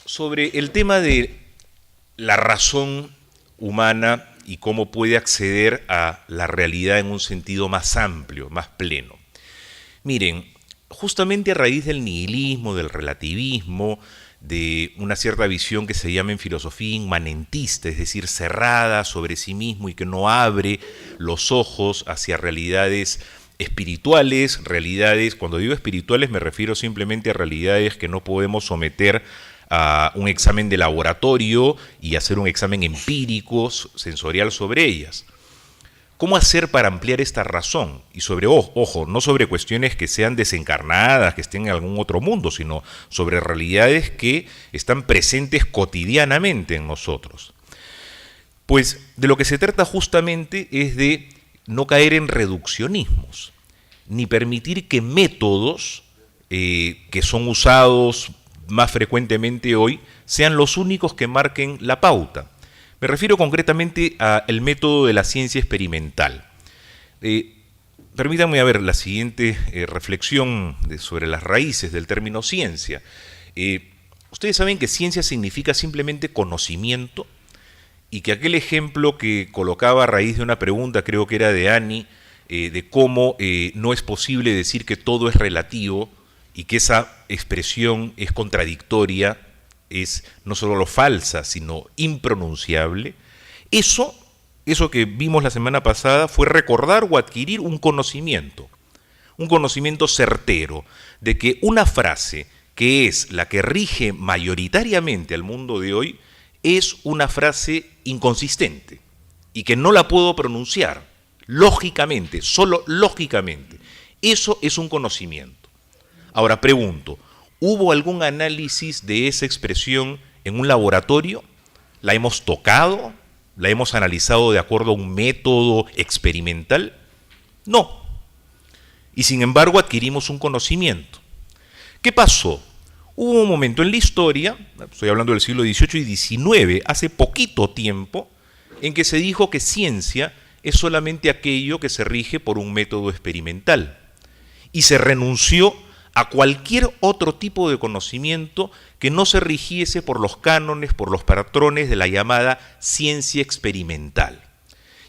Sobre el tema de la razón humana y cómo puede acceder a la realidad en un sentido más amplio, más pleno. Miren, justamente a raíz del nihilismo, del relativismo, de una cierta visión que se llama en filosofía inmanentista, es decir, cerrada sobre sí mismo y que no abre los ojos hacia realidades espirituales, realidades, cuando digo espirituales me refiero simplemente a realidades que no podemos someter a un examen de laboratorio y hacer un examen empírico, sensorial sobre ellas. ¿Cómo hacer para ampliar esta razón? Y sobre, ojo, no sobre cuestiones que sean desencarnadas, que estén en algún otro mundo, sino sobre realidades que están presentes cotidianamente en nosotros. Pues de lo que se trata justamente es de no caer en reduccionismos, ni permitir que métodos que son usados más frecuentemente hoy sean los únicos que marquen la pauta. Me refiero concretamente al método de la ciencia experimental. Permítanme ver la siguiente reflexión sobre las raíces del término ciencia. Ustedes saben que ciencia significa simplemente conocimiento y que aquel ejemplo que colocaba a raíz de una pregunta, creo que era de Annie, de cómo no es posible decir que todo es relativo y que esa expresión es contradictoria, es no solo falsa, sino impronunciable. Eso que vimos la semana pasada fue recordar o adquirir un conocimiento certero de que una frase que es la que rige mayoritariamente al mundo de hoy es una frase inconsistente y que no la puedo pronunciar lógicamente, solo lógicamente. Eso es un conocimiento. Ahora pregunto, ¿hubo algún análisis de esa expresión en un laboratorio? ¿La hemos tocado? ¿La hemos analizado de acuerdo a un método experimental? No. Y sin embargo adquirimos un conocimiento. ¿Qué pasó? Hubo un momento en la historia, estoy hablando del siglo XVIII y XIX, hace poquito tiempo, en que se dijo que ciencia es solamente aquello que se rige por un método experimental. Y se renunció a cualquier otro tipo de conocimiento que no se rigiese por los cánones, por los patrones de la llamada ciencia experimental.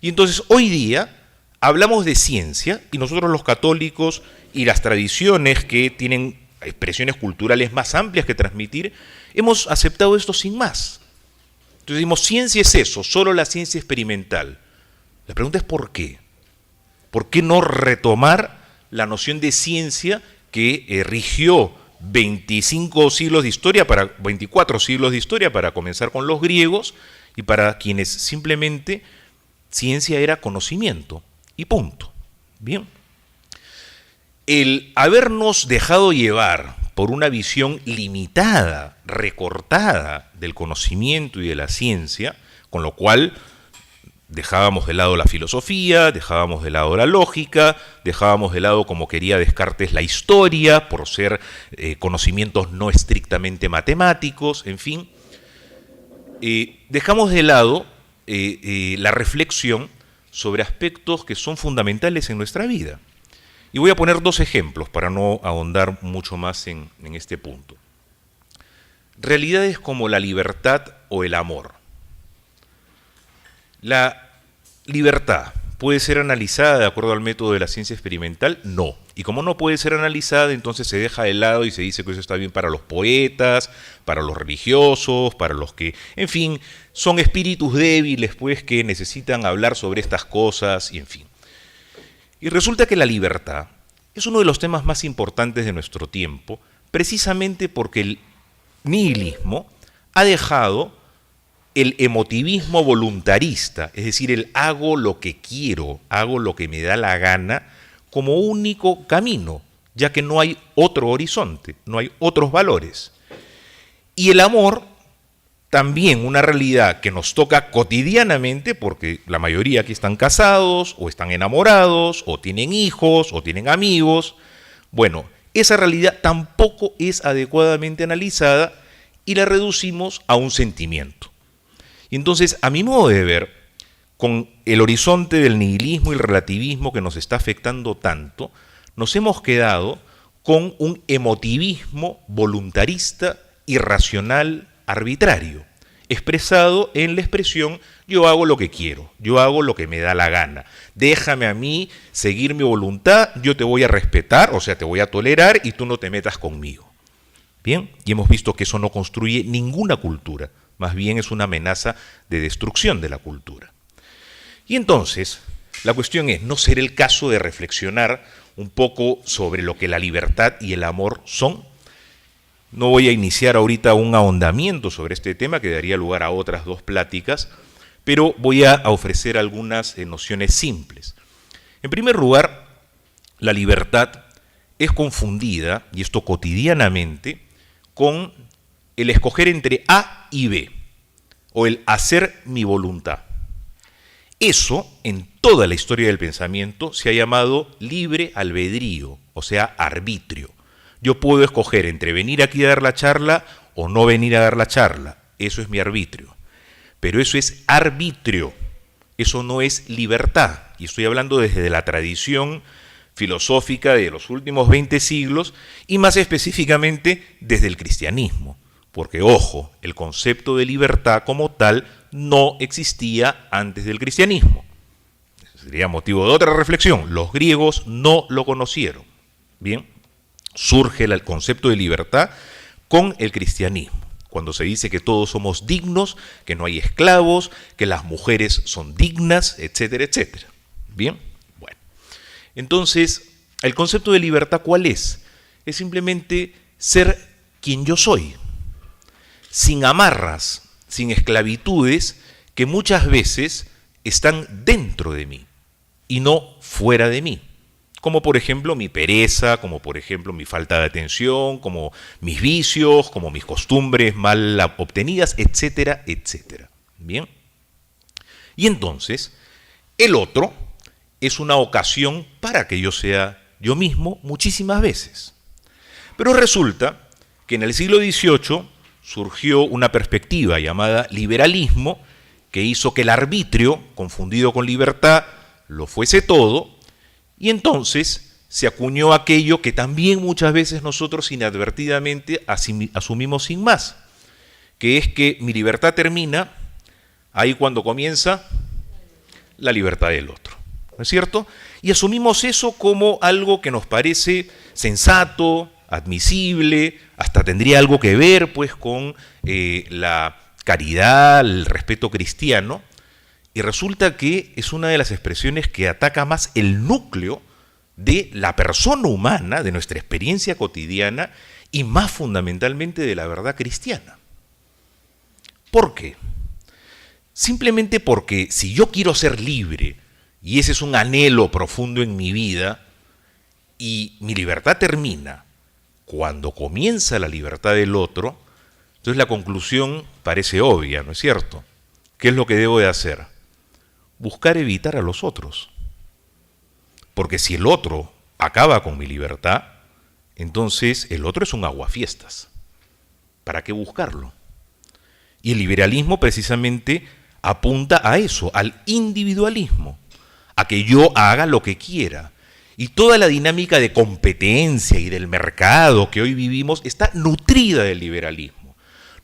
Y entonces hoy día hablamos de ciencia y nosotros los católicos y las tradiciones que tienen expresiones culturales más amplias que transmitir, hemos aceptado esto sin más. Entonces decimos, ciencia es eso, solo la ciencia experimental. La pregunta es ¿por qué? ¿Por qué no retomar la noción de ciencia que rigió 24 siglos de historia para comenzar con los griegos y para quienes simplemente ciencia era conocimiento y punto? Bien. El habernos dejado llevar por una visión limitada, recortada del conocimiento y de la ciencia, con lo cual dejábamos de lado la filosofía, dejábamos de lado la lógica, dejábamos de lado, como quería Descartes, la historia, por ser conocimientos no estrictamente matemáticos, en fin. Dejamos de lado la reflexión sobre aspectos que son fundamentales en nuestra vida. Y voy a poner dos ejemplos para no ahondar mucho más en este punto. Realidades como la libertad o el amor. ¿La libertad puede ser analizada de acuerdo al método de la ciencia experimental? No. Y como no puede ser analizada, entonces se deja de lado y se dice que eso está bien para los poetas, para los religiosos, para los que, en fin, son espíritus débiles, pues, que necesitan hablar sobre estas cosas, y en fin. Y resulta que la libertad es uno de los temas más importantes de nuestro tiempo, precisamente porque el nihilismo ha dejado el emotivismo voluntarista, es decir, el hago lo que quiero, hago lo que me da la gana, como único camino, ya que no hay otro horizonte, no hay otros valores. Y el amor, también una realidad que nos toca cotidianamente, porque la mayoría aquí están casados, o están enamorados, o tienen hijos, o tienen amigos. Bueno, esa realidad tampoco es adecuadamente analizada y la reducimos a un sentimiento. Y entonces, a mi modo de ver, con el horizonte del nihilismo y el relativismo que nos está afectando tanto, nos hemos quedado con un emotivismo voluntarista, irracional, arbitrario, expresado en la expresión yo hago lo que quiero, yo hago lo que me da la gana, déjame a mí seguir mi voluntad, yo te voy a respetar, o sea, te voy a tolerar y tú no te metas conmigo. Bien, y hemos visto que eso no construye ninguna cultura, más bien es una amenaza de destrucción de la cultura. Y entonces, la cuestión es, ¿no será el caso de reflexionar un poco sobre lo que la libertad y el amor son? No voy a iniciar ahorita un ahondamiento sobre este tema que daría lugar a otras dos pláticas, pero voy a ofrecer algunas nociones simples. En primer lugar, la libertad es confundida, y esto cotidianamente, con el escoger entre A y B, o el hacer mi voluntad. Eso, en toda la historia del pensamiento, se ha llamado libre albedrío, o sea, arbitrio. Yo puedo escoger entre venir aquí a dar la charla o no venir a dar la charla. Eso es mi arbitrio. Pero eso es arbitrio. Eso no es libertad. Y estoy hablando desde la tradición filosófica de los últimos 20 siglos y más específicamente desde el cristianismo. Porque, ojo, el concepto de libertad como tal no existía antes del cristianismo. Sería motivo de otra reflexión. Los griegos no lo conocieron. Bien, surge el concepto de libertad con el cristianismo, cuando se dice que todos somos dignos, que no hay esclavos, que las mujeres son dignas, etcétera, etcétera. Bien, bueno. Entonces, ¿el concepto de libertad cuál es? Es simplemente ser quien yo soy, sin amarras, sin esclavitudes que muchas veces están dentro de mí y no fuera de mí. Como por ejemplo mi pereza, como por ejemplo mi falta de atención, como mis vicios, como mis costumbres mal obtenidas, etcétera, etcétera. Bien. Y entonces, el otro es una ocasión para que yo sea yo mismo muchísimas veces. Pero resulta que en el siglo XVIII surgió una perspectiva llamada liberalismo que hizo que el arbitrio, confundido con libertad, lo fuese todo. Y entonces se acuñó aquello que también muchas veces nosotros inadvertidamente asumimos sin más, que es que mi libertad termina ahí cuando comienza la libertad del otro, ¿no es cierto? Y asumimos eso como algo que nos parece sensato, admisible, hasta tendría algo que ver pues con la caridad, el respeto cristiano. Y resulta que es una de las expresiones que ataca más el núcleo de la persona humana, de nuestra experiencia cotidiana y más fundamentalmente de la verdad cristiana. ¿Por qué? Simplemente porque si yo quiero ser libre, y ese es un anhelo profundo en mi vida, y mi libertad termina cuando comienza la libertad del otro, entonces la conclusión parece obvia, ¿no es cierto? ¿Qué es lo que debo de hacer? Buscar evitar a los otros. Porque si el otro acaba con mi libertad, entonces el otro es un aguafiestas. ¿Para qué buscarlo? Y el liberalismo precisamente apunta a eso, al individualismo, a que yo haga lo que quiera. Y toda la dinámica de competencia y del mercado que hoy vivimos está nutrida del liberalismo.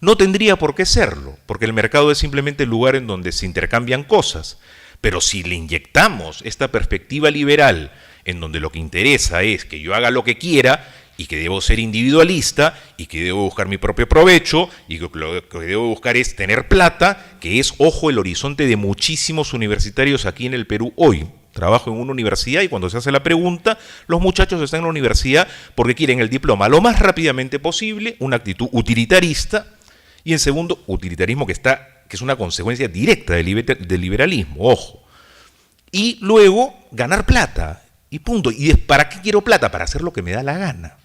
No tendría por qué serlo, porque el mercado es simplemente el lugar en donde se intercambian cosas. Pero si le inyectamos esta perspectiva liberal, en donde lo que interesa es que yo haga lo que quiera y que debo ser individualista y que debo buscar mi propio provecho y que lo que debo buscar es tener plata, que es, ojo, el horizonte de muchísimos universitarios aquí en el Perú hoy. Trabajo en una universidad y cuando se hace la pregunta, los muchachos están en la universidad porque quieren el diploma lo más rápidamente posible, una actitud utilitarista, y en segundo, utilitarismo que es una consecuencia directa del liberalismo, ojo. Y luego, ganar plata, y punto. ¿Y para qué quiero plata? Para hacer lo que me da la gana.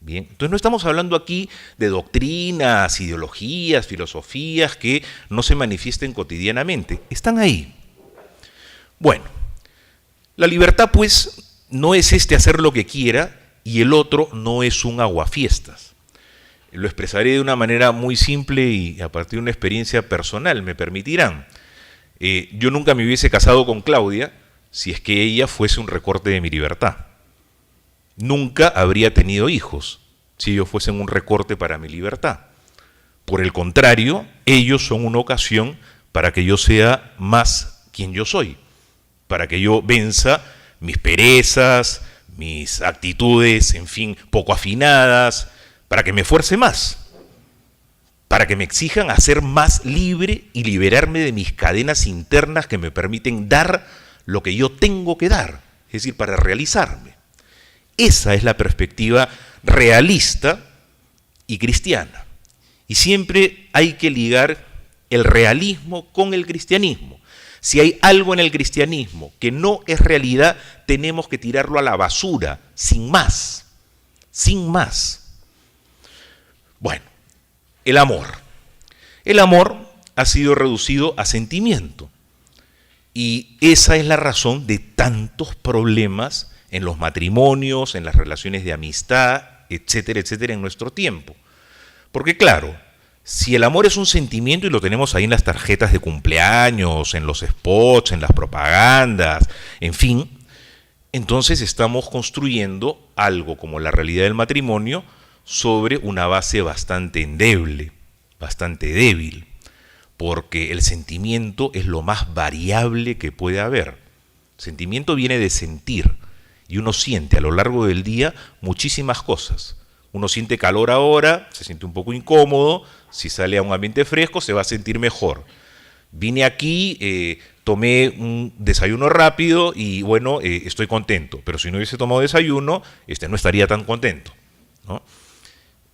Bien, entonces no estamos hablando aquí de doctrinas, ideologías, filosofías que no se manifiesten cotidianamente. Están ahí. Bueno, la libertad pues no es hacer lo que quiera y el otro no es un aguafiestas. Lo expresaré de una manera muy simple y a partir de una experiencia personal, me permitirán. Yo nunca me hubiese casado con Claudia si es que ella fuese un recorte de mi libertad. Nunca habría tenido hijos si ellos fuesen un recorte para mi libertad. Por el contrario, ellos son una ocasión para que yo sea más quien yo soy, para que yo venza mis perezas, mis actitudes, en fin, poco afinadas, para que me esfuerce más, para que me exijan a ser más libre y liberarme de mis cadenas internas que me permiten dar lo que yo tengo que dar, es decir, para realizarme. Esa es la perspectiva realista y cristiana. Y siempre hay que ligar el realismo con el cristianismo. Si hay algo en el cristianismo que no es realidad, tenemos que tirarlo a la basura, sin más, sin más. Bueno, el amor. El amor ha sido reducido a sentimiento. Y esa es la razón de tantos problemas en los matrimonios, en las relaciones de amistad, etcétera, etcétera, en nuestro tiempo. Porque claro, si el amor es un sentimiento y lo tenemos ahí en las tarjetas de cumpleaños, en los spots, en las propagandas, en fin, entonces estamos construyendo algo como la realidad del matrimonio sobre una base bastante endeble, bastante débil, porque el sentimiento es lo más variable que puede haber. Sentimiento viene de sentir, y uno siente a lo largo del día muchísimas cosas. Uno siente calor ahora, se siente un poco incómodo, si sale a un ambiente fresco se va a sentir mejor. Vine aquí, tomé un desayuno rápido y bueno, estoy contento, pero si no hubiese tomado desayuno, no estaría tan contento, ¿no?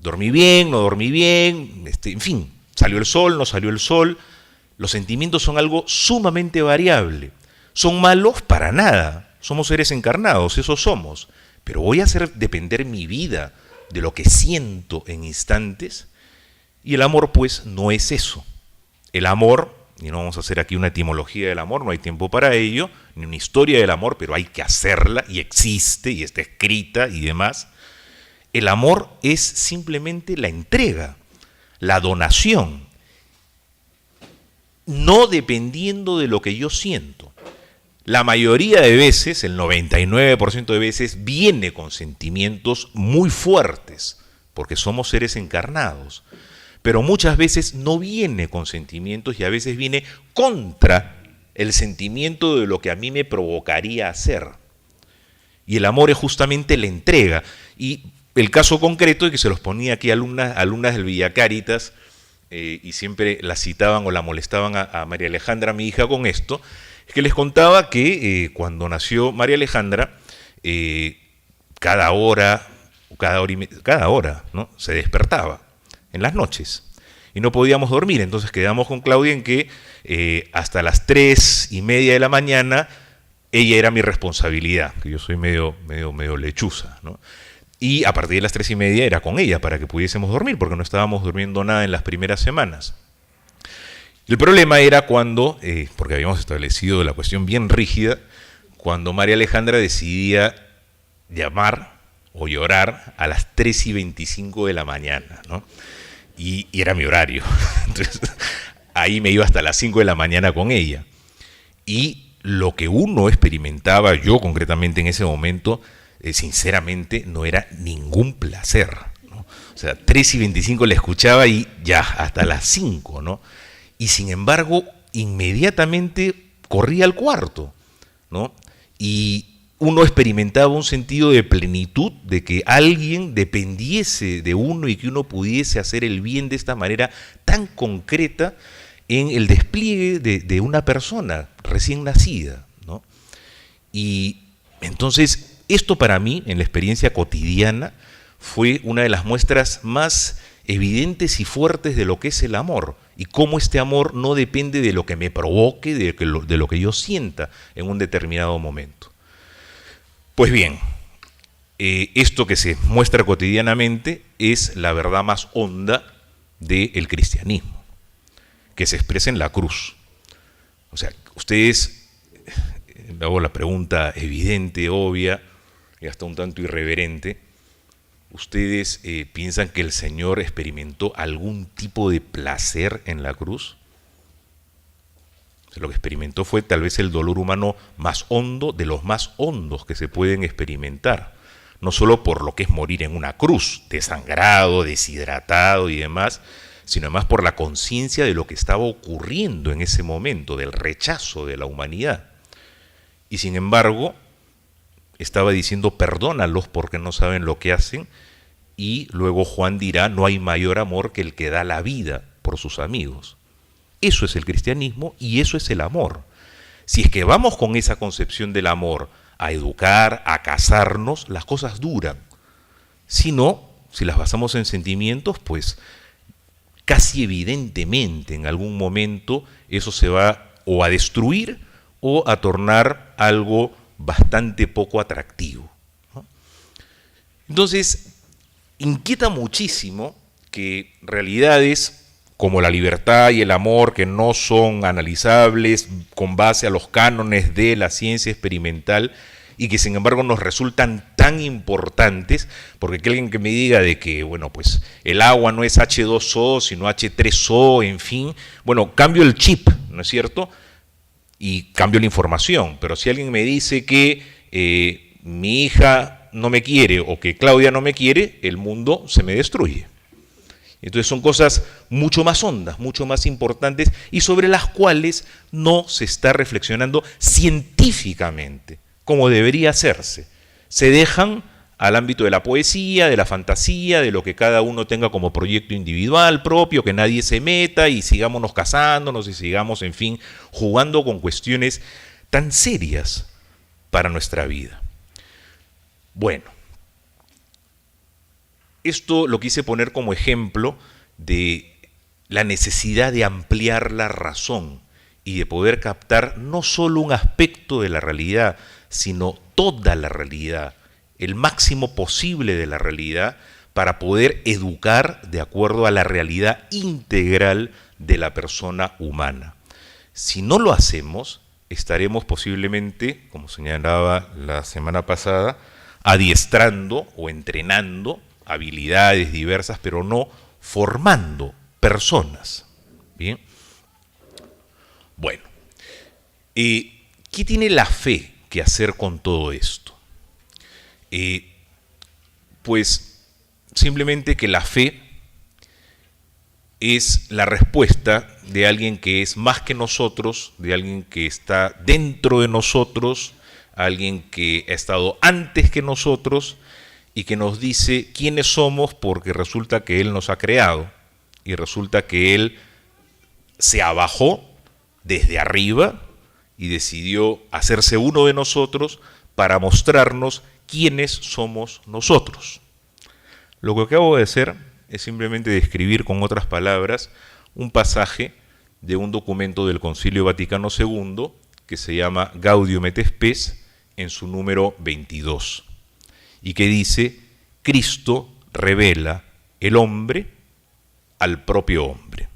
Dormí bien, no dormí bien, en fin, salió el sol, no salió el sol. Los sentimientos son algo sumamente variable. ¿Son malos? Para nada. Somos seres encarnados, eso somos. Pero voy a hacer depender mi vida de lo que siento en instantes, y el amor pues no es eso. El amor, y no vamos a hacer aquí una etimología del amor, no hay tiempo para ello, ni una historia del amor, pero hay que hacerla, y existe, y está escrita y demás. El amor es simplemente la entrega, la donación, no dependiendo de lo que yo siento. La mayoría de veces, el 99% de veces, viene con sentimientos muy fuertes, porque somos seres encarnados. Pero muchas veces no viene con sentimientos y a veces viene contra el sentimiento de lo que a mí me provocaría hacer. Y el amor es justamente la entrega. Y el caso concreto, y que se los ponía aquí alumnas del Villa Cáritas, y siempre la citaban o la molestaban a María Alejandra, mi hija, con esto, es que les contaba que cuando nació María Alejandra, cada hora, ¿no?, se despertaba en las noches y no podíamos dormir. Entonces quedamos con Claudia en que hasta las 3:30 de la mañana ella era mi responsabilidad, que yo soy medio lechuza, ¿no? Y a partir de las 3:30 era con ella para que pudiésemos dormir, porque no estábamos durmiendo nada en las primeras semanas. El problema era cuando, porque habíamos establecido la cuestión bien rígida, cuando María Alejandra decidía llamar o llorar a las 3:25 de la mañana, ¿no? Y era mi horario. Entonces, ahí me iba hasta las 5 de la mañana con ella. Y lo que uno experimentaba, yo concretamente en ese momento, sinceramente, no era ningún placer, ¿no? O sea, 3:25 la escuchaba y ya, hasta las 5, ¿no? Y sin embargo, inmediatamente corría al cuarto, ¿no? Y uno experimentaba un sentido de plenitud, de que alguien dependiese de uno y que uno pudiese hacer el bien de esta manera tan concreta en el despliegue de una persona recién nacida, ¿no? Y entonces, esto para mí, en la experiencia cotidiana, fue una de las muestras más evidentes y fuertes de lo que es el amor, y cómo este amor no depende de lo que me provoque, de lo que yo sienta en un determinado momento. Pues bien, esto que se muestra cotidianamente es la verdad más honda del cristianismo, que se expresa en la cruz. O sea, ustedes, hago la pregunta evidente, obvia, y hasta un tanto irreverente, ¿ustedes piensan que el Señor experimentó algún tipo de placer en la cruz? O sea, lo que experimentó fue tal vez el dolor humano más hondo, de los más hondos que se pueden experimentar. No solo por lo que es morir en una cruz, desangrado, deshidratado y demás, sino además por la conciencia de lo que estaba ocurriendo en ese momento, del rechazo de la humanidad. Y sin embargo, estaba diciendo perdónalos porque no saben lo que hacen, y luego Juan dirá, no hay mayor amor que el que da la vida por sus amigos. Eso es el cristianismo y eso es el amor. Si es que vamos con esa concepción del amor a educar, a casarnos, las cosas duran. Si no, si las basamos en sentimientos, pues casi evidentemente en algún momento eso se va o a destruir o a tornar algo bastante poco atractivo, ¿no? Entonces, inquieta muchísimo que realidades como la libertad y el amor, que no son analizables con base a los cánones de la ciencia experimental y que sin embargo nos resultan tan importantes, porque que alguien que me diga de que, bueno, pues el agua no es H2O, sino H3O, en fin, bueno, cambio el chip, ¿no es cierto?, y cambio la información, pero si alguien me dice que mi hija no me quiere o que Claudia no me quiere, el mundo se me destruye. Entonces son cosas mucho más hondas, mucho más importantes y sobre las cuales no se está reflexionando científicamente, como debería hacerse. Se dejan al ámbito de la poesía, de la fantasía, de lo que cada uno tenga como proyecto individual propio, que nadie se meta y sigámonos casándonos y sigamos, en fin, jugando con cuestiones tan serias para nuestra vida. Bueno, esto lo quise poner como ejemplo de la necesidad de ampliar la razón y de poder captar no solo un aspecto de la realidad, sino toda la realidad, el máximo posible de la realidad, para poder educar de acuerdo a la realidad integral de la persona humana. Si no lo hacemos, estaremos posiblemente, como señalaba la semana pasada, adiestrando o entrenando habilidades diversas, pero no formando personas. Bien. Bueno, ¿qué tiene la fe que hacer con todo esto? Pues simplemente que la fe es la respuesta de alguien que es más que nosotros, de alguien que está dentro de nosotros, alguien que ha estado antes que nosotros y que nos dice quiénes somos, porque resulta que Él nos ha creado y resulta que Él se abajó desde arriba y decidió hacerse uno de nosotros para mostrarnos quiénes somos nosotros. Lo que acabo de hacer es simplemente describir con otras palabras un pasaje de un documento del Concilio Vaticano II que se llama Gaudium et Spes en su número 22 y que dice: Cristo revela el hombre al propio hombre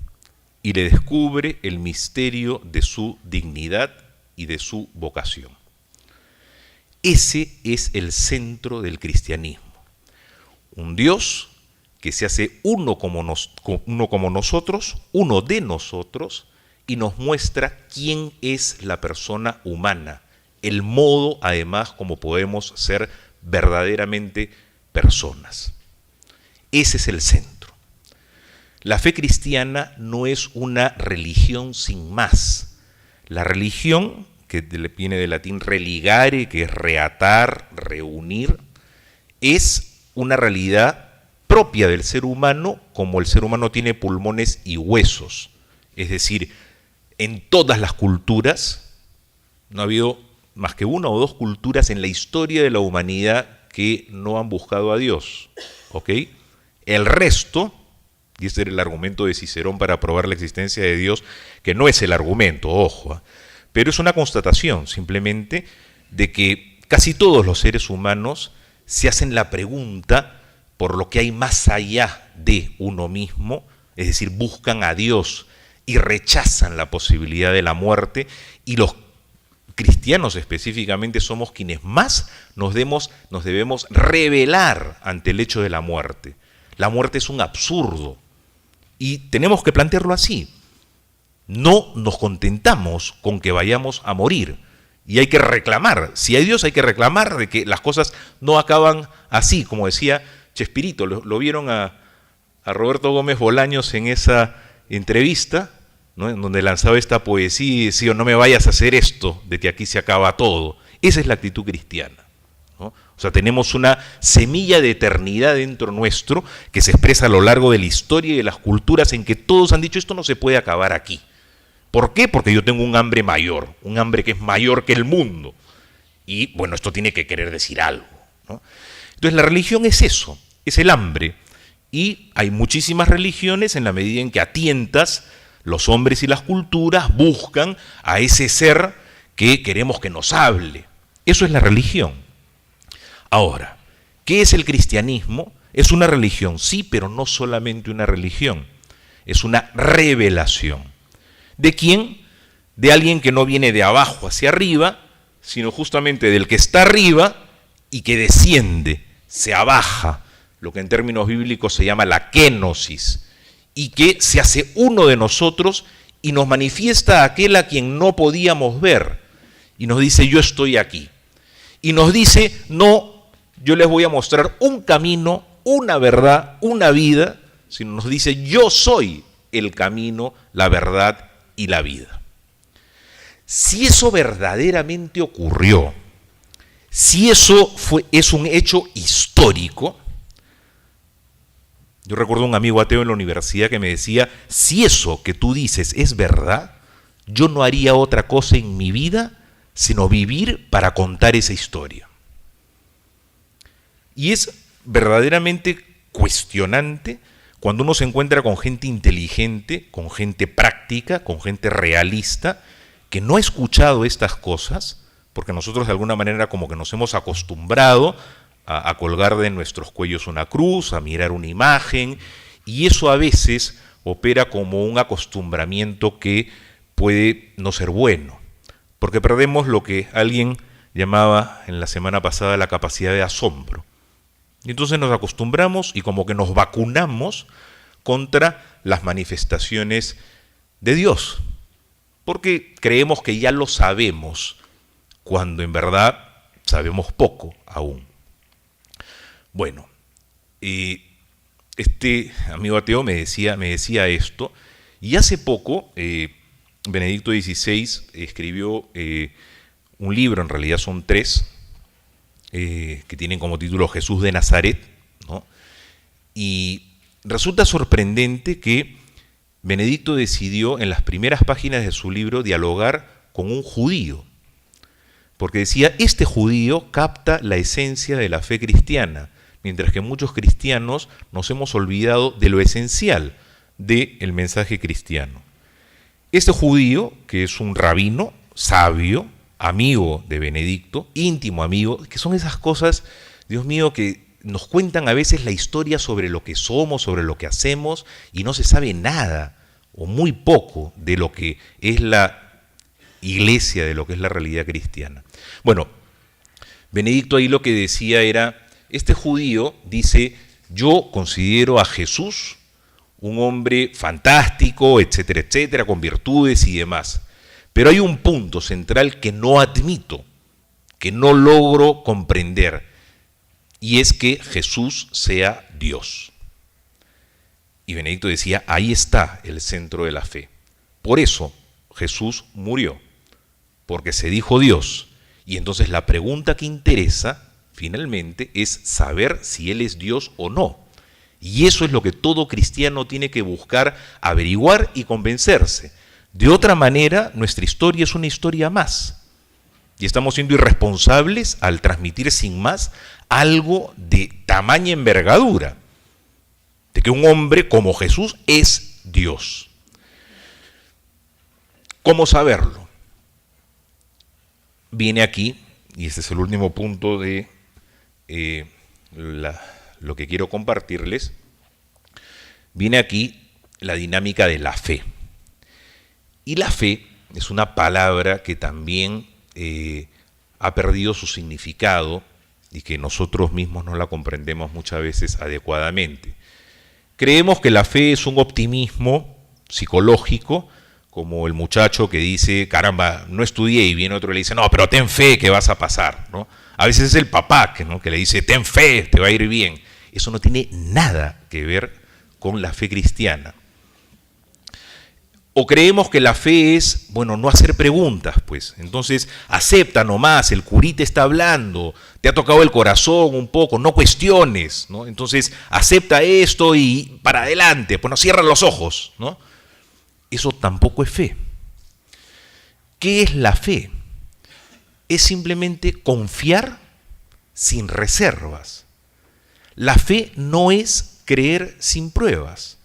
y le descubre el misterio de su dignidad y de su vocación. Ese es el centro del cristianismo. Un Dios que se hace uno como nosotros, uno de nosotros, y nos muestra quién es la persona humana, el modo además como podemos ser verdaderamente personas. Ese es el centro. La fe cristiana no es una religión sin más. La religión, que viene del latín religare, que es reatar, reunir, es una realidad propia del ser humano, como el ser humano tiene pulmones y huesos. Es decir, en todas las culturas, no ha habido más que una o dos culturas en la historia de la humanidad que no han buscado a Dios, ¿ok? El resto, y este era el argumento de Cicerón para probar la existencia de Dios, que no es el argumento, ojo, pero es una constatación simplemente de que casi todos los seres humanos se hacen la pregunta por lo que hay más allá de uno mismo, es decir, buscan a Dios y rechazan la posibilidad de la muerte, y los cristianos específicamente somos quienes más nos debemos rebelar ante el hecho de la muerte. La muerte es un absurdo y tenemos que plantearlo así. No nos contentamos con que vayamos a morir y hay que reclamar. Si hay Dios, hay que reclamar de que las cosas no acaban así, como decía Chespirito. Lo vieron a a Roberto Gómez Bolaños en esa entrevista, ¿no?, en donde lanzaba esta poesía y decía: no me vayas a hacer esto, de que aquí se acaba todo. Esa es la actitud cristiana, ¿no? O sea, tenemos una semilla de eternidad dentro nuestro que se expresa a lo largo de la historia y de las culturas, en que todos han dicho: esto no se puede acabar aquí. ¿Por qué? Porque yo tengo un hambre mayor, un hambre que es mayor que el mundo. Y bueno, esto tiene que querer decir algo, ¿no? Entonces la religión es eso, es el hambre. Y hay muchísimas religiones en la medida en que a tientas los hombres y las culturas buscan a ese ser que queremos que nos hable. Eso es la religión. Ahora, ¿qué es el cristianismo? Es una religión, sí, pero no solamente una religión. Es una revelación. ¿De quién? De alguien que no viene de abajo hacia arriba, sino justamente del que está arriba y que desciende, se abaja, lo que en términos bíblicos se llama la kénosis, y que se hace uno de nosotros y nos manifiesta a aquel a quien no podíamos ver, y nos dice: yo estoy aquí. Y nos dice: no, yo les voy a mostrar un camino, una verdad, una vida, sino nos dice: yo soy el camino, la verdad y la vida. Si eso verdaderamente ocurrió, si eso es un hecho histórico, yo recuerdo un amigo ateo en la universidad que me decía: si eso que tú dices es verdad, yo no haría otra cosa en mi vida sino vivir para contar esa historia. Y es verdaderamente cuestionante cuando uno se encuentra con gente inteligente, con gente práctica, con gente realista, que no ha escuchado estas cosas, porque nosotros de alguna manera como que nos hemos acostumbrado a colgar de nuestros cuellos una cruz, a mirar una imagen, y eso a veces opera como un acostumbramiento que puede no ser bueno, porque perdemos lo que alguien llamaba en la semana pasada la capacidad de asombro. Y entonces nos acostumbramos y como que nos vacunamos contra las manifestaciones de Dios, porque creemos que ya lo sabemos, cuando en verdad sabemos poco aún. Bueno, este amigo ateo me decía esto, y hace poco Benedicto XVI escribió un libro, en realidad son 3, que tienen como título Jesús de Nazaret, ¿no? Y resulta sorprendente que Benedicto decidió en las primeras páginas de su libro dialogar con un judío, porque decía: este judío capta la esencia de la fe cristiana, mientras que muchos cristianos nos hemos olvidado de lo esencial del mensaje cristiano. Este judío, que es un rabino sabio, amigo de Benedicto, íntimo amigo, que son esas cosas, Dios mío, que nos cuentan a veces la historia sobre lo que somos, sobre lo que hacemos, y no se sabe nada, o muy poco, de lo que es la iglesia, de lo que es la realidad cristiana. Bueno, Benedicto ahí lo que decía era: este judío dice: yo considero a Jesús un hombre fantástico, etcétera, etcétera, con virtudes y demás. Pero hay un punto central que no admito, que no logro comprender, y es que Jesús sea Dios. Y Benedicto decía: ahí está el centro de la fe. Por eso Jesús murió, porque se dijo Dios. Y entonces la pregunta que interesa finalmente es saber si Él es Dios o no. Y eso es lo que todo cristiano tiene que buscar averiguar y convencerse. De otra manera, nuestra historia es una historia más. Y estamos siendo irresponsables al transmitir sin más algo de tamaña envergadura, de que un hombre como Jesús es Dios. ¿Cómo saberlo? Viene aquí, y este es el último punto de lo que quiero compartirles, viene aquí la dinámica de la fe. Y la fe es una palabra que también ha perdido su significado y que nosotros mismos no la comprendemos muchas veces adecuadamente. Creemos que la fe es un optimismo psicológico, como el muchacho que dice: caramba, no estudié, y viene otro y le dice: no, pero ten fe que vas a pasar, ¿no? A veces es el papá que le dice: ten fe, te va a ir bien. Eso no tiene nada que ver con la fe cristiana. O creemos que la fe es, bueno, no hacer preguntas, pues. Entonces, acepta nomás, el curita está hablando, te ha tocado el corazón un poco, no cuestiones, ¿no? Entonces, acepta esto y para adelante, pues no cierra los ojos, ¿no? Eso tampoco es fe. ¿Qué es la fe? Es simplemente confiar sin reservas. La fe no es creer sin pruebas.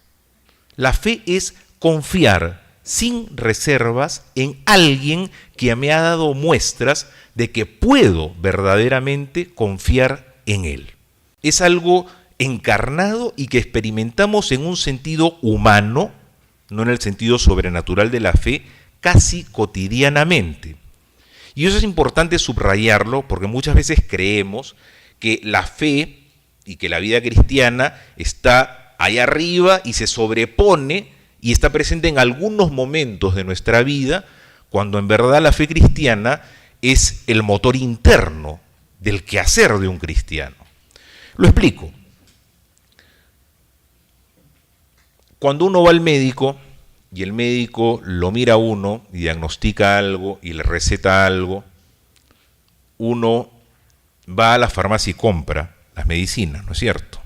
La fe es confiar sin reservas en alguien que me ha dado muestras de que puedo verdaderamente confiar en él. Es algo encarnado y que experimentamos en un sentido humano, no en el sentido sobrenatural de la fe, casi cotidianamente. Y eso es importante subrayarlo porque muchas veces creemos que la fe y que la vida cristiana está allá arriba y se sobrepone y está presente en algunos momentos de nuestra vida, cuando en verdad la fe cristiana es el motor interno del quehacer de un cristiano. Lo explico. Cuando uno va al médico y el médico lo mira a uno y diagnostica algo y le receta algo, uno va a la farmacia y compra las medicinas, ¿no es cierto?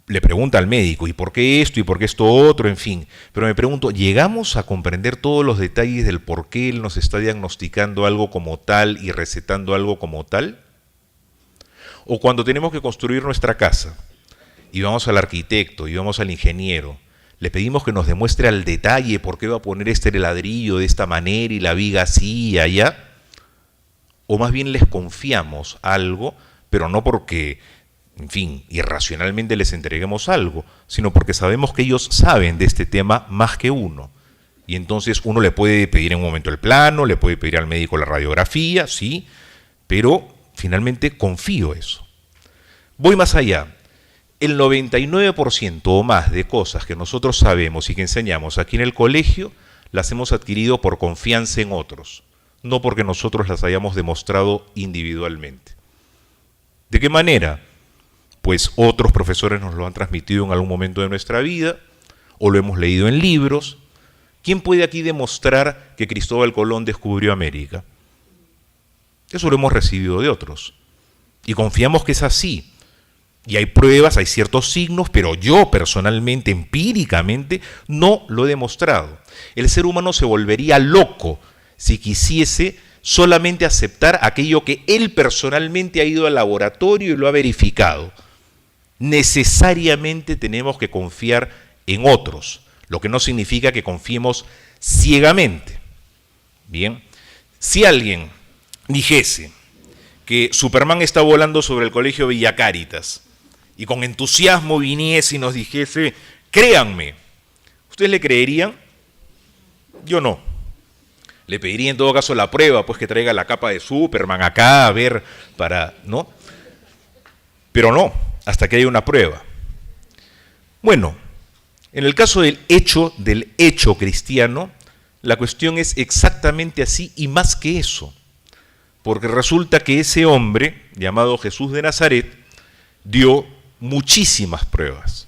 Le pregunta al médico, ¿y por qué esto? ¿Y por qué esto otro? En fin. Pero me pregunto, ¿llegamos a comprender todos los detalles del por qué él nos está diagnosticando algo como tal y recetando algo como tal? O cuando tenemos que construir nuestra casa y vamos al arquitecto y vamos al ingeniero, le pedimos que nos demuestre al detalle por qué va a poner este ladrillo de esta manera y la viga así y allá. O más bien les confiamos algo, pero no porque, en fin, irracionalmente les entreguemos algo, sino porque sabemos que ellos saben de este tema más que uno. Y entonces uno le puede pedir en un momento el plano, le puede pedir al médico la radiografía, sí, pero finalmente confío eso. Voy más allá. El 99% o más de cosas que nosotros sabemos y que enseñamos aquí en el colegio, las hemos adquirido por confianza en otros, no porque nosotros las hayamos demostrado individualmente. ¿De qué manera? Pues otros profesores nos lo han transmitido en algún momento de nuestra vida, o lo hemos leído en libros. ¿Quién puede aquí demostrar que Cristóbal Colón descubrió América? Eso lo hemos recibido de otros. Y confiamos que es así. Y hay pruebas, hay ciertos signos, pero yo personalmente, empíricamente, no lo he demostrado. El ser humano se volvería loco si quisiese solamente aceptar aquello que él personalmente ha ido al laboratorio y lo ha verificado. Necesariamente tenemos que confiar en otros, lo que no significa que confiemos ciegamente. Bien, si alguien dijese que Superman está volando sobre el Colegio Villa Cáritas y con entusiasmo viniese y nos dijese, créanme, ¿ustedes le creerían? Yo no. Le pediría en todo caso la prueba, pues que traiga la capa de Superman acá a ver para, ¿no? Pero no, hasta que haya una prueba. Bueno, en el caso del hecho cristiano, la cuestión es exactamente así y más que eso. Porque resulta que ese hombre, llamado Jesús de Nazaret, dio muchísimas pruebas.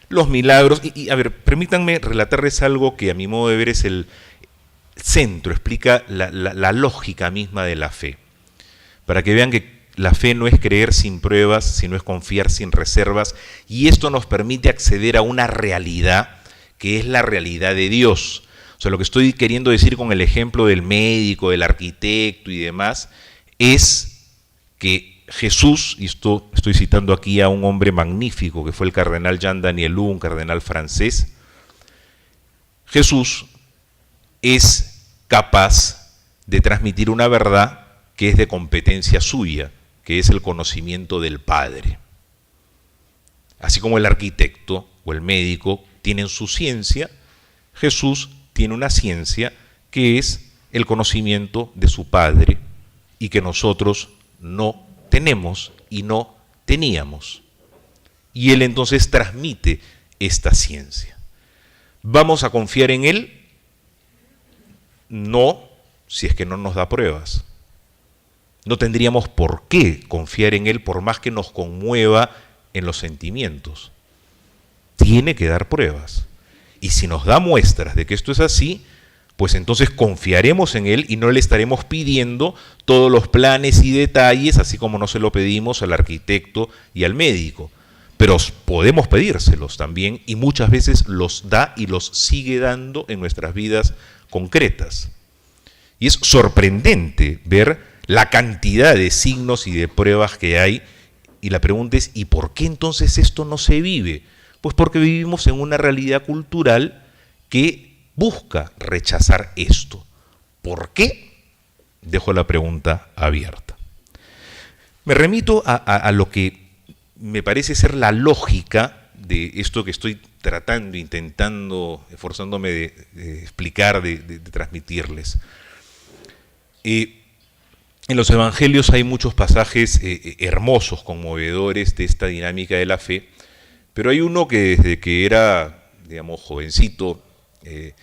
Los milagros, y a ver, permítanme relatarles algo que a mi modo de ver es el centro, explica la lógica misma de la fe. Para que vean que la fe no es creer sin pruebas, sino es confiar sin reservas, y esto nos permite acceder a una realidad que es la realidad de Dios. O sea, lo que estoy queriendo decir con el ejemplo del médico, del arquitecto y demás, es que Jesús, y esto estoy citando aquí a un hombre magnífico que fue el cardenal Jean Danielou, un cardenal francés, Jesús es capaz de transmitir una verdad que es de competencia suya, que es el conocimiento del Padre. Así como el arquitecto o el médico tienen su ciencia, Jesús tiene una ciencia que es el conocimiento de su Padre y que nosotros no tenemos y no teníamos. Y Él entonces transmite esta ciencia. ¿Vamos a confiar en Él? No, si es que no nos da pruebas. No tendríamos por qué confiar en Él por más que nos conmueva en los sentimientos. tiene que dar pruebas. Y si nos da muestras de que esto es así, pues entonces confiaremos en Él y no le estaremos pidiendo todos los planes y detalles, así como no se lo pedimos al arquitecto y al médico. Pero podemos pedírselos también y muchas veces los da y los sigue dando en nuestras vidas concretas. Y es sorprendente ver la cantidad de signos y de pruebas que hay. Y la pregunta es, ¿y por qué entonces esto no se vive? Pues porque vivimos en una realidad cultural que busca rechazar esto. ¿Por qué? Dejo la pregunta abierta. Me remito a lo que me parece ser la lógica de esto que estoy tratando, intentando, esforzándome de explicar, de transmitirles. En los evangelios hay muchos pasajes hermosos, conmovedores de esta dinámica de la fe, pero hay uno que desde que era, digamos, jovencito, en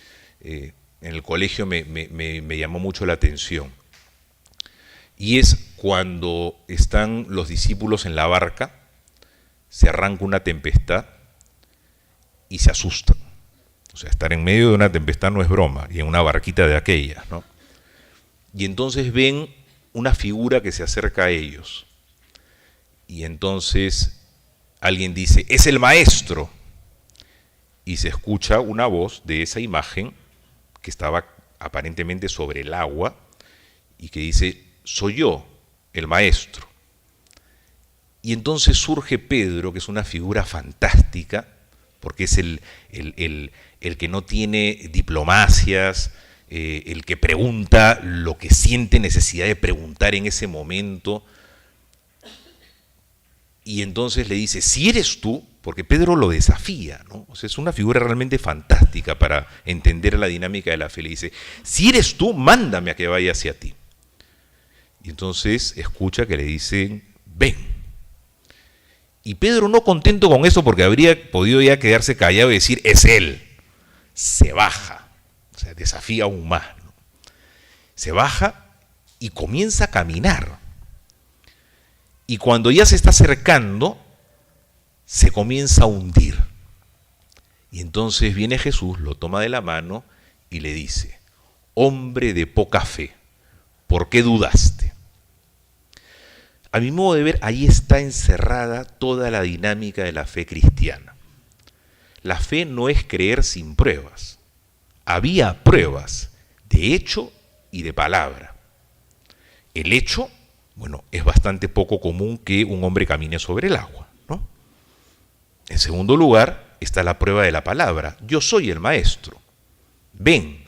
el colegio me llamó mucho la atención. Y es cuando están los discípulos en la barca, se arranca una tempestad y se asustan. O sea, estar en medio de una tempestad no es broma, y en una barquita de aquellas, ¿no? Y entonces ven una figura que se acerca a ellos. Y entonces alguien dice, es el maestro. Y se escucha una voz de esa imagen que estaba aparentemente sobre el agua y que dice, soy yo, el maestro. Y entonces surge Pedro, que es una figura fantástica, porque es el que no tiene diplomacias, el que pregunta lo que siente necesidad de preguntar en ese momento. Y entonces le dice, si eres tú, porque Pedro lo desafía, ¿no? O sea, es una figura realmente fantástica para entender la dinámica de la fe. Le dice, si eres tú, mándame a que vaya hacia ti. Y entonces escucha que le dicen, ven. Y Pedro, no contento con eso, porque habría podido ya quedarse callado y decir, es él, se baja, o sea, desafía aún más, ¿no? Se baja y comienza a caminar. Y cuando ya se está acercando, se comienza a hundir. Y entonces viene Jesús, lo toma de la mano y le dice, hombre de poca fe, ¿por qué dudaste? A mi modo de ver, ahí está encerrada toda la dinámica de la fe cristiana. La fe no es creer sin pruebas. Había pruebas de hecho y de palabra. El hecho, bueno, es bastante poco común que un hombre camine sobre el agua, ¿no? En segundo lugar, está la prueba de la palabra. Yo soy el maestro. Ven.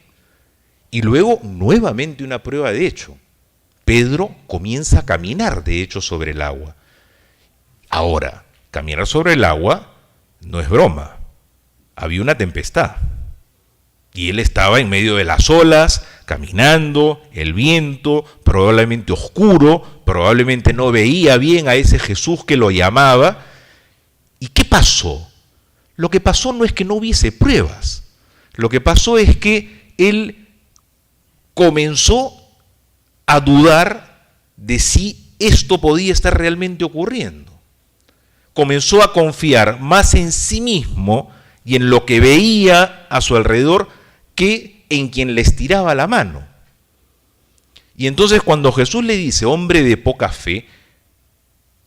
Y luego, nuevamente una prueba de hecho. Pedro comienza a caminar, de hecho, sobre el agua. Ahora, caminar sobre el agua no es broma. Había una tempestad. Y él estaba en medio de las olas, caminando, el viento, probablemente oscuro, probablemente no veía bien a ese Jesús que lo llamaba. ¿Y qué pasó? Lo que pasó no es que no hubiese pruebas. Lo que pasó es que él comenzó a dudar de si esto podía estar realmente ocurriendo. Comenzó a confiar más en sí mismo y en lo que veía a su alrededor que en quien le estiraba la mano. Y entonces cuando Jesús le dice, hombre de poca fe,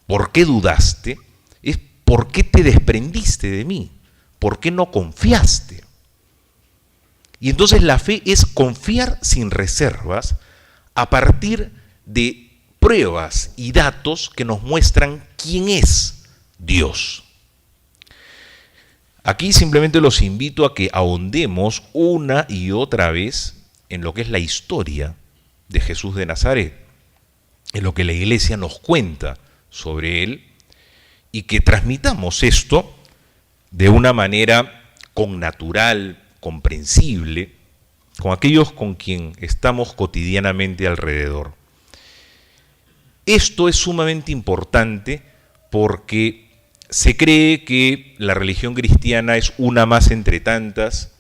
¿por qué dudaste? Es ¿por qué te desprendiste de mí? ¿Por qué no confiaste? Y entonces la fe es confiar sin reservas a partir de pruebas y datos que nos muestran quién es Dios. Aquí simplemente los invito a que ahondemos una y otra vez en lo que es la historia de Jesús de Nazaret, en lo que la Iglesia nos cuenta sobre él, y que transmitamos esto de una manera connatural, comprensible, con aquellos con quien estamos cotidianamente alrededor. Esto es sumamente importante porque se cree que la religión cristiana es una más entre tantas,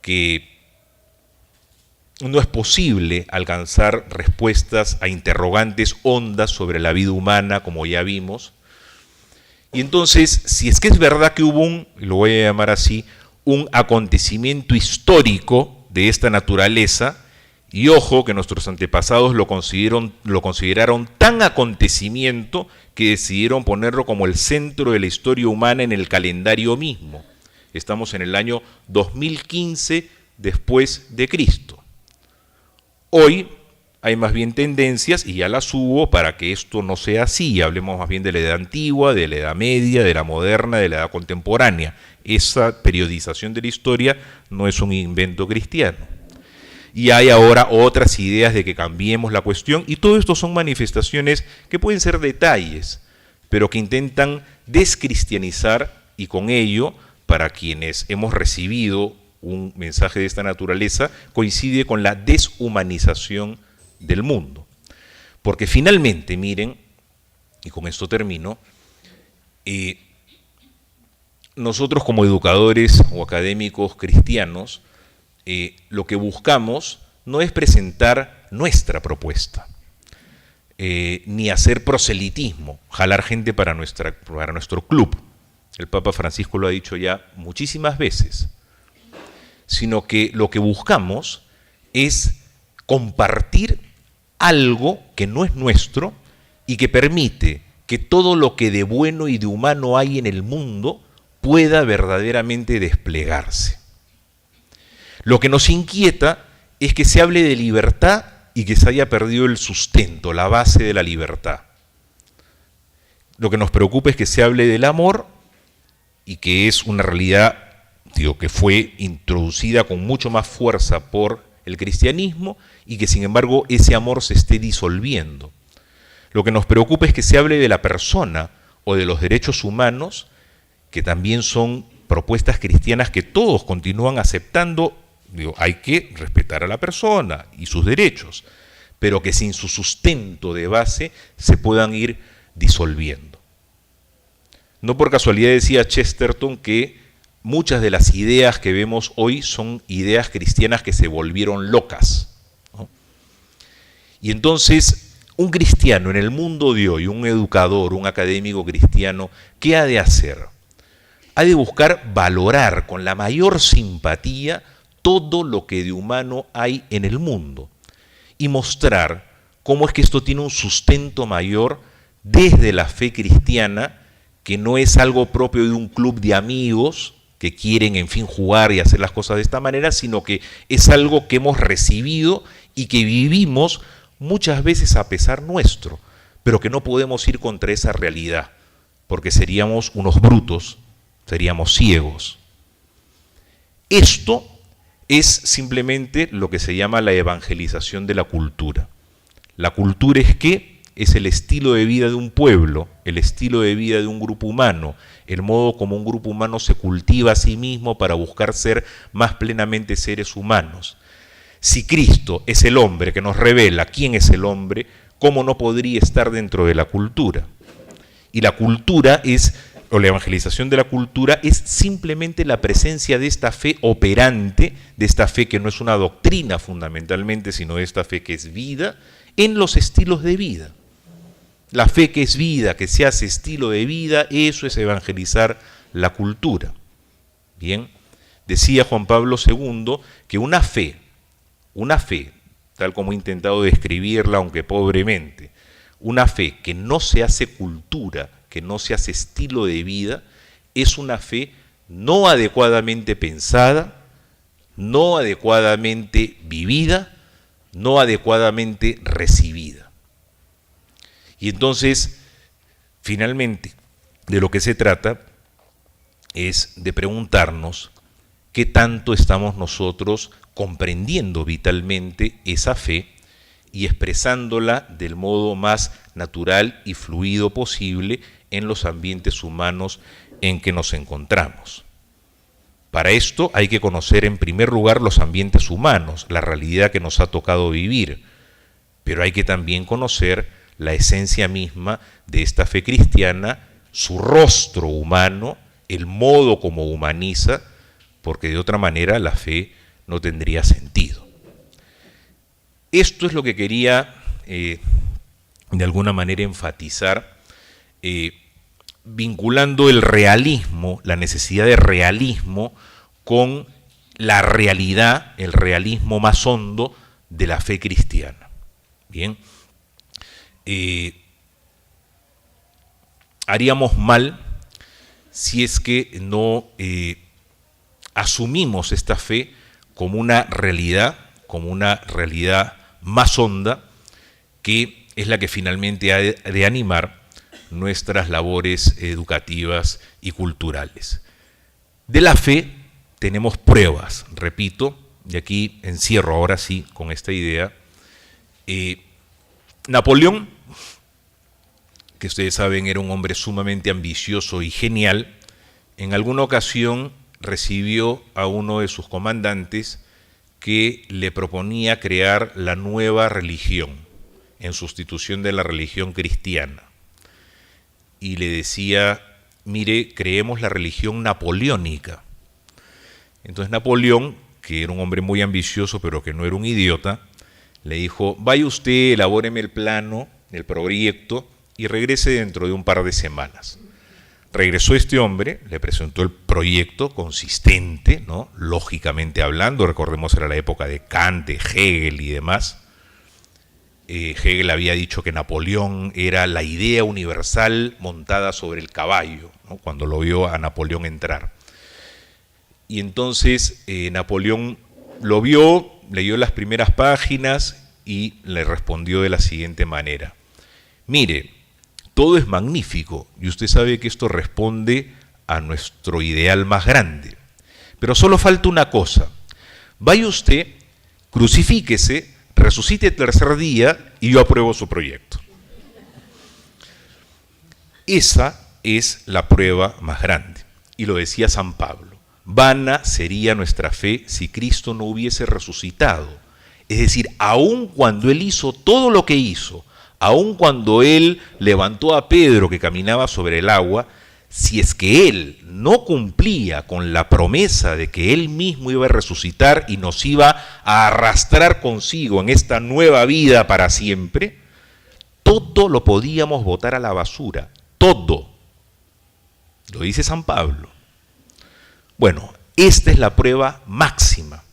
que no es posible alcanzar respuestas a interrogantes hondas sobre la vida humana, como ya vimos, Y entonces, si es que es verdad que hubo lo voy a llamar así, un acontecimiento histórico de esta naturaleza, y ojo que nuestros antepasados lo consideraron tan acontecimiento que decidieron ponerlo como el centro de la historia humana en el calendario mismo. Estamos en el año 2015 después de Cristo. Hoy hay más bien tendencias, y ya las hubo, para que esto no sea así. Hablemos más bien de la edad antigua, de la edad media, de la moderna, de la edad contemporánea. Esa periodización de la historia no es un invento cristiano. Y hay ahora otras ideas de que cambiemos la cuestión, y todo esto son manifestaciones que pueden ser detalles, pero que intentan descristianizar, y con ello, para quienes hemos recibido un mensaje de esta naturaleza, coincide con la deshumanización del mundo. Porque finalmente, miren, y con esto termino, nosotros como educadores o académicos cristianos, lo que buscamos no es presentar nuestra propuesta, ni hacer proselitismo, jalar gente para nuestro club. El Papa Francisco lo ha dicho ya muchísimas veces, sino que lo que buscamos es compartir algo que no es nuestro y que permite que todo lo que de bueno y de humano hay en el mundo pueda verdaderamente desplegarse. Lo que nos inquieta es que se hable de libertad y que se haya perdido el sustento, la base de la libertad. Lo que nos preocupa es que se hable del amor y que es una realidad, que fue introducida con mucho más fuerza por el cristianismo y que sin embargo ese amor se esté disolviendo. Lo que nos preocupa es que se hable de la persona o de los derechos humanos, que también son propuestas cristianas que todos continúan aceptando. Hay que respetar a la persona y sus derechos, pero que sin su sustento de base se puedan ir disolviendo. No por casualidad decía Chesterton que muchas de las ideas que vemos hoy son ideas cristianas que se volvieron locas, ¿no? Y entonces, un cristiano en el mundo de hoy, un educador, un académico cristiano, ¿qué ha de hacer? Ha de buscar valorar con la mayor simpatía todo lo que de humano hay en el mundo y mostrar cómo es que esto tiene un sustento mayor desde la fe cristiana, que no es algo propio de un club de amigos que quieren, en fin, jugar y hacer las cosas de esta manera, sino que es algo que hemos recibido y que vivimos muchas veces a pesar nuestro, pero que no podemos ir contra esa realidad, porque seríamos unos brutos, seríamos ciegos. Esto es simplemente lo que se llama la evangelización de la cultura. La cultura es ¿qué? Es el estilo de vida de un pueblo, el estilo de vida de un grupo humano, el modo como un grupo humano se cultiva a sí mismo para buscar ser más plenamente seres humanos. Si Cristo es el hombre que nos revela quién es el hombre, ¿cómo no podría estar dentro de la cultura? Y la cultura o la evangelización de la cultura es simplemente la presencia de esta fe operante, de esta fe que no es una doctrina fundamentalmente, sino de esta fe que es vida, en los estilos de vida. La fe que es vida, que se hace estilo de vida, eso es evangelizar la cultura. Bien, decía Juan Pablo II que una fe, tal como he intentado describirla, aunque pobremente, una fe que no se hace cultura, que no se hace estilo de vida, es una fe no adecuadamente pensada, no adecuadamente vivida, no adecuadamente recibida. Y entonces, finalmente, de lo que se trata es de preguntarnos qué tanto estamos nosotros comprendiendo vitalmente esa fe y expresándola del modo más natural y fluido posible en los ambientes humanos en que nos encontramos. Para esto hay que conocer en primer lugar los ambientes humanos, la realidad que nos ha tocado vivir, pero hay que también conocer la esencia misma de esta fe cristiana, su rostro humano, el modo como humaniza, porque de otra manera la fe no tendría sentido. Esto es lo que quería de alguna manera enfatizar vinculando el realismo, la necesidad de realismo, con la realidad, el realismo más hondo de la fe cristiana. Bien, haríamos mal si es que no asumimos esta fe como una realidad más honda, que es la que finalmente ha de animar nuestras labores educativas y culturales. De la fe tenemos pruebas, repito, y aquí encierro ahora sí con esta idea. Napoleón, que ustedes saben era un hombre sumamente ambicioso y genial, en alguna ocasión recibió a uno de sus comandantes que le proponía crear la nueva religión en sustitución de la religión cristiana. Y le decía, mire, creemos la religión napoleónica. Entonces Napoleón, que era un hombre muy ambicioso pero que no era un idiota, le dijo, vaya usted, elabóreme el plano, el proyecto, y regrese dentro de un par de semanas. Regresó este hombre, le presentó el proyecto consistente, ¿no? Lógicamente hablando, recordemos era la época de Kant, de Hegel y demás. Hegel había dicho que Napoleón era la idea universal montada sobre el caballo, ¿no? Cuando lo vio a Napoleón entrar. Y entonces Napoleón lo vio, leyó las primeras páginas y le respondió de la siguiente manera. Mire, todo es magnífico y usted sabe que esto responde a nuestro ideal más grande. Pero solo falta una cosa. Vaya usted, crucifíquese, resucite el tercer día y yo apruebo su proyecto. Esa es la prueba más grande. Y lo decía San Pablo. Vana sería nuestra fe si Cristo no hubiese resucitado. Es decir, aun cuando Él hizo todo lo que hizo, aun cuando Él levantó a Pedro que caminaba sobre el agua, si es que Él no cumplía con la promesa de que Él mismo iba a resucitar y nos iba a arrastrar consigo en esta nueva vida para siempre, todo lo podíamos botar a la basura, todo. Lo dice San Pablo. Bueno, esta es la prueba máxima.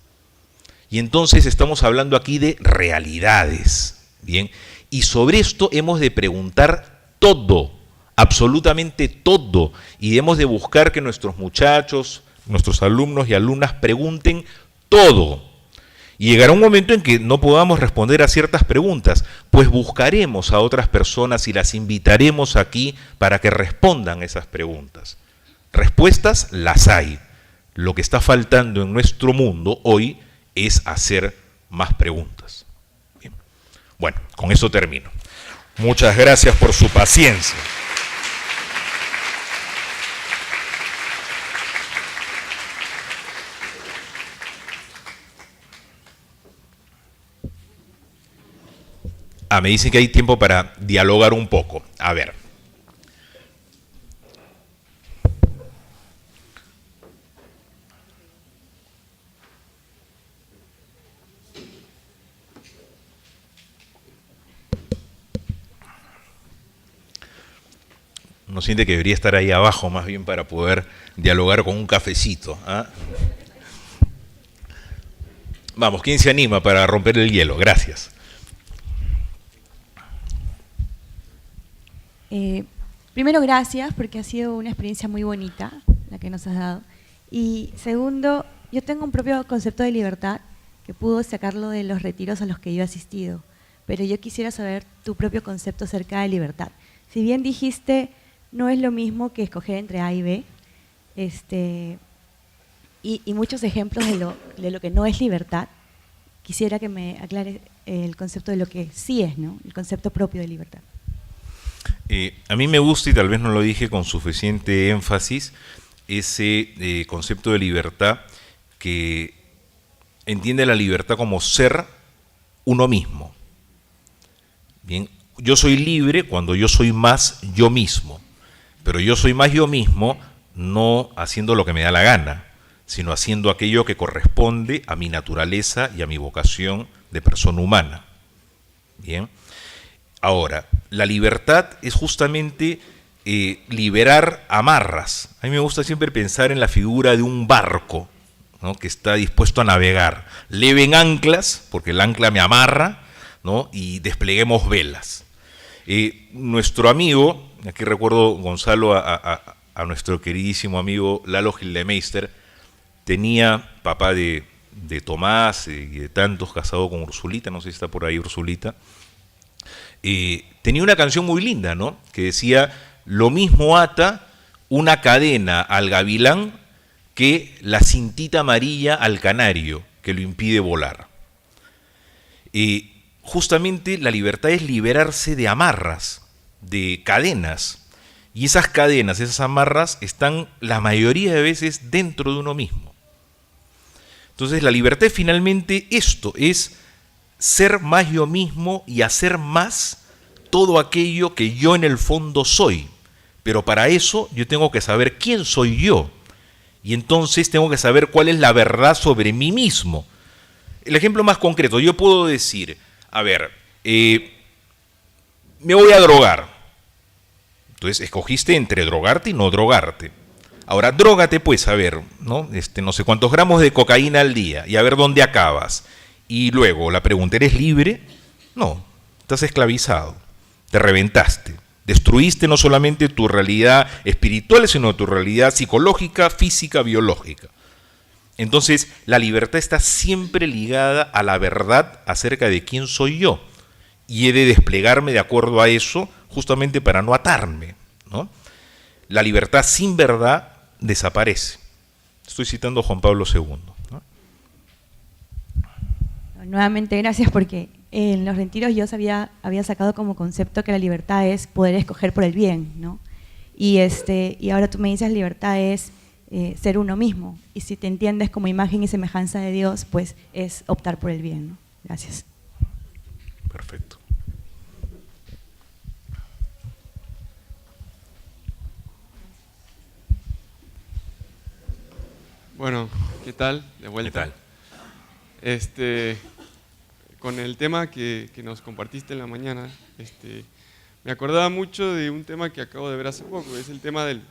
Y entonces estamos hablando aquí de realidades, ¿bien? Y sobre esto hemos de preguntar todo, absolutamente todo, y hemos de buscar que nuestros muchachos, nuestros alumnos y alumnas pregunten todo. Y llegará un momento en que no podamos responder a ciertas preguntas, pues buscaremos a otras personas y las invitaremos aquí para que respondan esas preguntas. Respuestas las hay. Lo que está faltando en nuestro mundo hoy es hacer más preguntas. Bien. Bueno, con eso termino. Muchas gracias por su paciencia. Me dicen que hay tiempo para dialogar un poco. A ver. Uno siente que debería estar ahí abajo más bien para poder dialogar con un cafecito. ¿Ah? Vamos, ¿quién se anima para romper el hielo? Gracias. Primero, gracias, porque ha sido una experiencia muy bonita la que nos has dado. Y segundo, yo tengo un propio concepto de libertad que pudo sacarlo de los retiros a los que yo he asistido, pero yo quisiera saber tu propio concepto acerca de libertad. Si bien dijiste, no es lo mismo que escoger entre A y B, y muchos ejemplos de lo que no es libertad, quisiera que me aclares el concepto de lo que sí es, ¿no? El concepto propio de libertad. A mí me gusta, y tal vez no lo dije con suficiente énfasis, ese concepto de libertad que entiende la libertad como ser uno mismo. Bien, yo soy libre cuando yo soy más yo mismo, pero yo soy más yo mismo no haciendo lo que me da la gana, sino haciendo aquello que corresponde a mi naturaleza y a mi vocación de persona humana. Bien. Ahora, la libertad es justamente liberar amarras. A mí me gusta siempre pensar en la figura de un barco, ¿no?, que está dispuesto a navegar. Leven anclas, porque el ancla me amarra, ¿no?, y despleguemos velas. Nuestro amigo, aquí recuerdo, Gonzalo, a nuestro queridísimo amigo Lalo Gildemeister, tenía, papá de Tomás y de tantos, casado con Ursulita, no sé si está por ahí Ursulita, tenía una canción muy linda, ¿no?, que decía: lo mismo ata una cadena al gavilán que la cintita amarilla al canario que lo impide volar. Justamente la libertad es liberarse de amarras, de cadenas, y esas cadenas, esas amarras están la mayoría de veces dentro de uno mismo. Entonces la libertad es finalmente esto, es ser más yo mismo y hacer más todo aquello que yo en el fondo soy. Pero para eso yo tengo que saber quién soy yo. Y entonces tengo que saber cuál es la verdad sobre mí mismo. El ejemplo más concreto, yo puedo decir, a ver, me voy a drogar. Entonces escogiste entre drogarte y no drogarte. Ahora, drógate pues, a ver, ¿no? No sé cuántos gramos de cocaína al día y a ver dónde acabas. Y luego la pregunta, ¿eres libre? No, estás esclavizado, te reventaste. Destruiste no solamente tu realidad espiritual, sino tu realidad psicológica, física, biológica. Entonces, la libertad está siempre ligada a la verdad acerca de quién soy yo. Y he de desplegarme de acuerdo a eso, justamente para no atarme, ¿no? La libertad sin verdad desaparece. Estoy citando a Juan Pablo II, ¿no? Nuevamente, gracias, porque en los retiros yo había sacado como concepto que la libertad es poder escoger por el bien, ¿no? Y ahora tú me dices libertad es ser uno mismo. Y si te entiendes como imagen y semejanza de Dios, pues es optar por el bien, ¿no? Gracias. Perfecto. Bueno, ¿qué tal? De vuelta. ¿Qué tal? Con el tema que nos compartiste en la mañana, me acordaba mucho de un tema que acabo de ver hace poco, es el tema del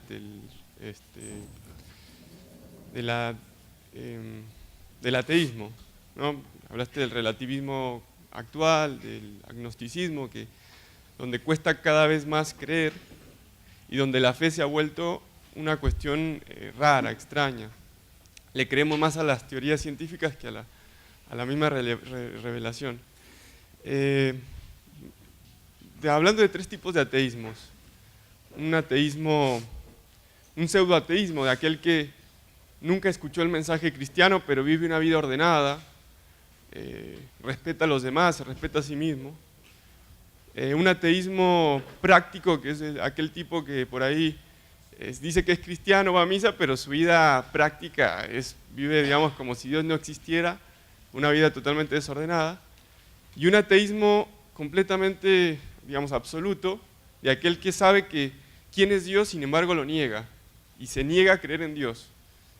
ateísmo, ¿no? Hablaste del relativismo actual, del agnosticismo, donde cuesta cada vez más creer y donde la fe se ha vuelto una cuestión rara, extraña. Le creemos más a las teorías científicas que a la misma revelación. Hablando de tres tipos de ateísmos: un ateísmo, un pseudoateísmo, de aquel que nunca escuchó el mensaje cristiano, pero vive una vida ordenada, respeta a los demás, se respeta a sí mismo. Un ateísmo práctico, que es aquel tipo que por ahí dice que es cristiano, va a misa, pero su vida práctica vive, digamos, como si Dios no existiera, una vida totalmente desordenada. Y un ateísmo completamente, digamos, absoluto, de aquel que sabe quién es Dios, sin embargo lo niega, y se niega a creer en Dios,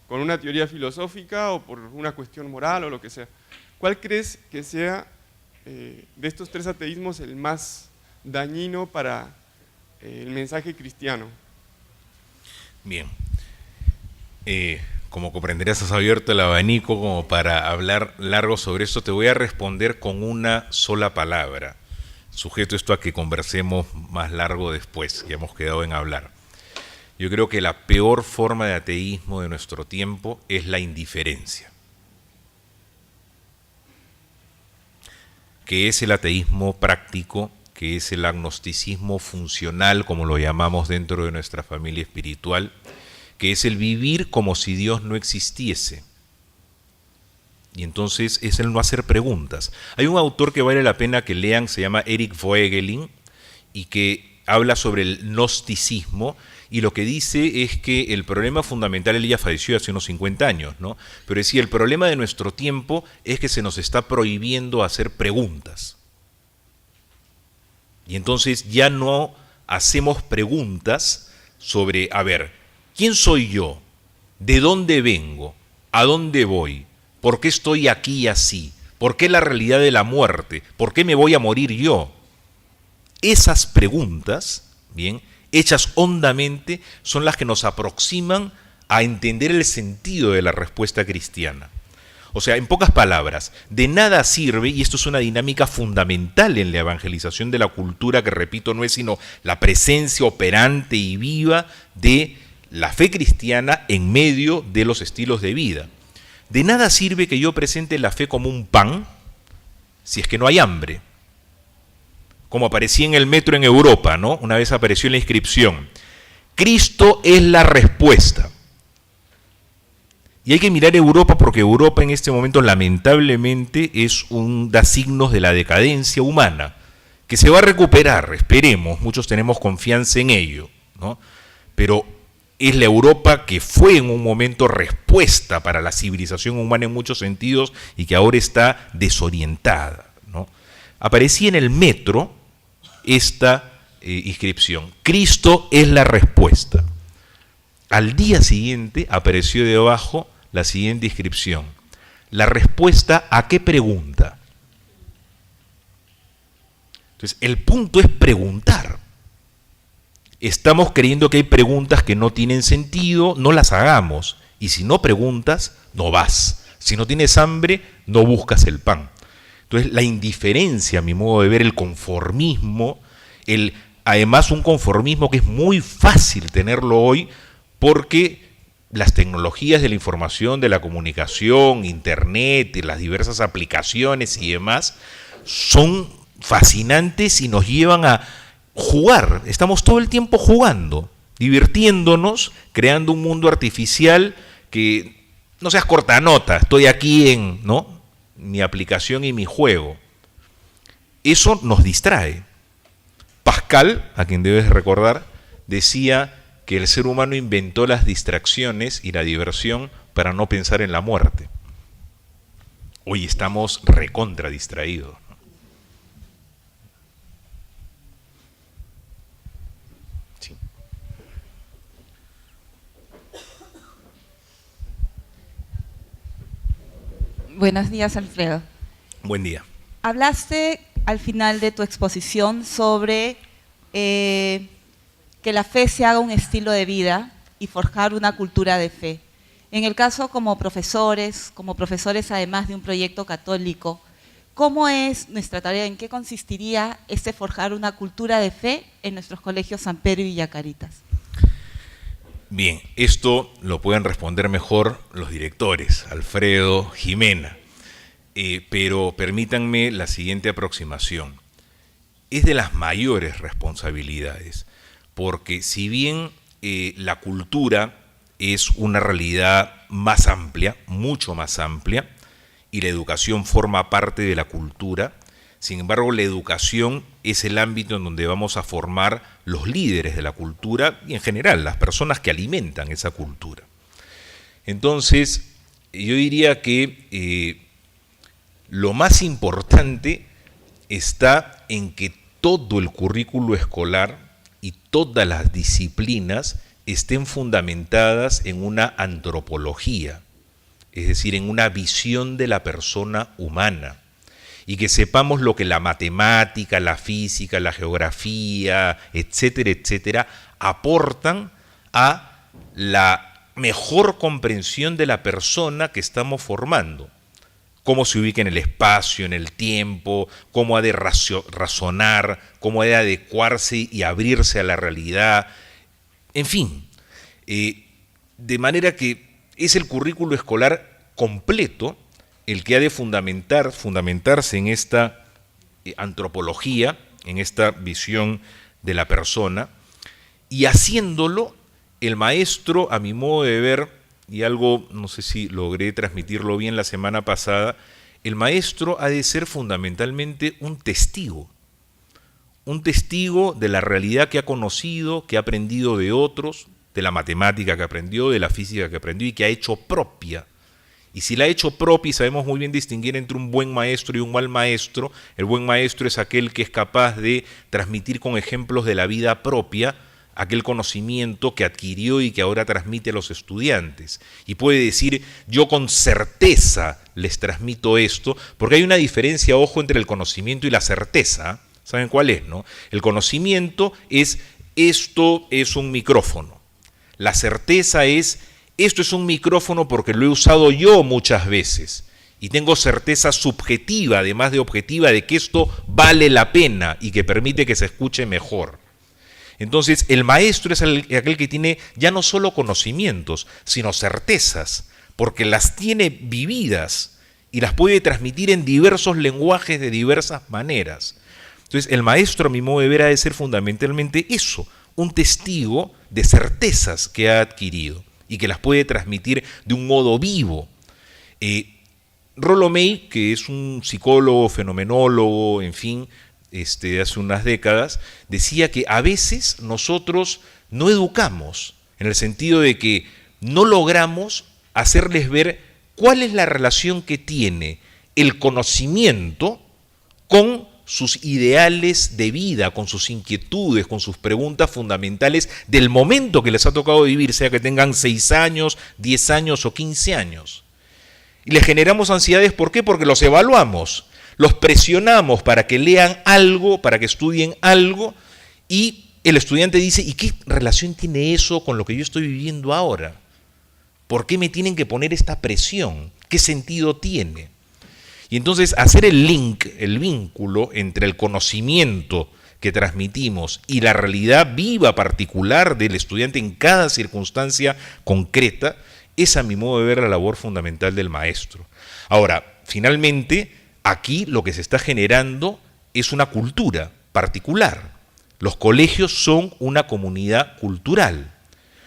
con una teoría filosófica o por una cuestión moral o lo que sea. ¿Cuál crees que sea de estos tres ateísmos el más dañino para el mensaje cristiano? Bien. Como comprenderás, has abierto el abanico como para hablar largo sobre esto. Te voy a responder con una sola palabra. Sujeto esto a que conversemos más largo después, ya hemos quedado en hablar. Yo creo que la peor forma de ateísmo de nuestro tiempo es la indiferencia. Que es el ateísmo práctico, que es el agnosticismo funcional, como lo llamamos dentro de nuestra familia espiritual, que es el vivir como si Dios no existiese. Y entonces es el no hacer preguntas. Hay un autor que vale la pena que lean, se llama Eric Voegelin, y que habla sobre el gnosticismo, y lo que dice es que el problema fundamental, él ya falleció hace unos 50 años, ¿no? Pero decía, el problema de nuestro tiempo es que se nos está prohibiendo hacer preguntas. Y entonces ya no hacemos preguntas sobre, a ver, ¿quién soy yo? ¿De dónde vengo? ¿A dónde voy? ¿Por qué estoy aquí así? ¿Por qué la realidad de la muerte? ¿Por qué me voy a morir yo? Esas preguntas, bien, hechas hondamente, son las que nos aproximan a entender el sentido de la respuesta cristiana. O sea, en pocas palabras, de nada sirve, y esto es una dinámica fundamental en la evangelización de la cultura, que repito, no es sino la presencia operante y viva de la fe cristiana en medio de los estilos de vida. De nada sirve que yo presente la fe como un pan si es que no hay hambre. Como aparecía en el metro en Europa, ¿no? Una vez apareció en la inscripción: Cristo es la respuesta. Y hay que mirar Europa, porque Europa en este momento lamentablemente da signos de la decadencia humana, que se va a recuperar, esperemos, muchos tenemos confianza en ello, ¿no? Pero es la Europa que fue en un momento respuesta para la civilización humana en muchos sentidos y que ahora está desorientada, ¿no? Aparecía en el metro esta inscripción: Cristo es la respuesta. Al día siguiente apareció debajo la siguiente inscripción: la respuesta a qué pregunta. Entonces, el punto es preguntar. Estamos creyendo que hay preguntas que no tienen sentido, no las hagamos. Y si no preguntas, no vas. Si no tienes hambre, no buscas el pan. Entonces, la indiferencia, a mi modo de ver, el conformismo, además un conformismo que es muy fácil tenerlo hoy, porque las tecnologías de la información, de la comunicación, internet, las diversas aplicaciones y demás, son fascinantes y nos llevan a jugar. Estamos todo el tiempo jugando, divirtiéndonos, creando un mundo artificial que no seas cortanota, estoy aquí en, ¿no?, mi aplicación y mi juego. Eso nos distrae. Pascal, a quien debes recordar, decía que el ser humano inventó las distracciones y la diversión para no pensar en la muerte. Hoy estamos recontra distraídos. Sí. Buenos días, Alfredo. Buen día. Hablaste al final de tu exposición sobre que la fe se haga un estilo de vida y forjar una cultura de fe. En el caso como profesores además de un proyecto católico, ¿cómo es nuestra tarea? ¿En qué consistiría forjar una cultura de fe en nuestros colegios San Pedro y Villacaritas? Bien, esto lo pueden responder mejor los directores, Alfredo, Jimena, pero permítanme la siguiente aproximación. Es de las mayores responsabilidades, porque si bien la cultura es una realidad más amplia, mucho más amplia, y la educación forma parte de la cultura, sin embargo la educación es el ámbito en donde vamos a formar los líderes de la cultura y en general las personas que alimentan esa cultura. Entonces, yo diría que lo más importante está en que todo el currículo escolar y todas las disciplinas estén fundamentadas en una antropología, es decir, en una visión de la persona humana, y que sepamos lo que la matemática, la física, la geografía, etcétera, etcétera, aportan a la mejor comprensión de la persona que estamos formando. Cómo se ubica en el espacio, en el tiempo, cómo ha de razonar, cómo ha de adecuarse y abrirse a la realidad. En fin, de manera que es el currículo escolar completo el que ha de fundamentarse en esta antropología, en esta visión de la persona, y haciéndolo el maestro, a mi modo de ver, y algo, no sé si logré transmitirlo bien la semana pasada, el maestro ha de ser fundamentalmente un testigo de la realidad que ha conocido, que ha aprendido de otros, de la matemática que aprendió, de la física que aprendió y que ha hecho propia. Y si la ha hecho propia, y sabemos muy bien distinguir entre un buen maestro y un mal maestro, el buen maestro es aquel que es capaz de transmitir con ejemplos de la vida propia aquel conocimiento que adquirió y que ahora transmite a los estudiantes. Y puede decir, yo con certeza les transmito esto, porque hay una diferencia, ojo, entre el conocimiento y la certeza. ¿Saben cuál es, no? El conocimiento es esto es un micrófono. La certeza es, esto es un micrófono porque lo he usado yo muchas veces y tengo certeza subjetiva, además de objetiva, de que esto vale la pena y que permite que se escuche mejor. Entonces, el maestro es aquel que tiene ya no solo conocimientos, sino certezas, porque las tiene vividas y las puede transmitir en diversos lenguajes de diversas maneras. Entonces, el maestro, a mi modo de ver, ha de ser fundamentalmente eso, un testigo de certezas que ha adquirido y que las puede transmitir de un modo vivo. Rollo May, que es un psicólogo, fenomenólogo, en fin, de hace unas décadas, decía que a veces nosotros no educamos, en el sentido de que no logramos hacerles ver cuál es la relación que tiene el conocimiento con sus ideales de vida, con sus inquietudes, con sus preguntas fundamentales del momento que les ha tocado vivir, sea que tengan 6 años, 10 años o 15 años. Y les generamos ansiedades, ¿por qué? Porque los evaluamos, los presionamos para que lean algo, para que estudien algo, y el estudiante dice, ¿y qué relación tiene eso con lo que yo estoy viviendo ahora? ¿Por qué me tienen que poner esta presión? ¿Qué sentido tiene? Y entonces hacer el link, el vínculo entre el conocimiento que transmitimos y la realidad viva particular del estudiante en cada circunstancia concreta, es, a mi modo de ver, la labor fundamental del maestro. Ahora, finalmente, aquí lo que se está generando es una cultura particular. Los colegios son una comunidad cultural.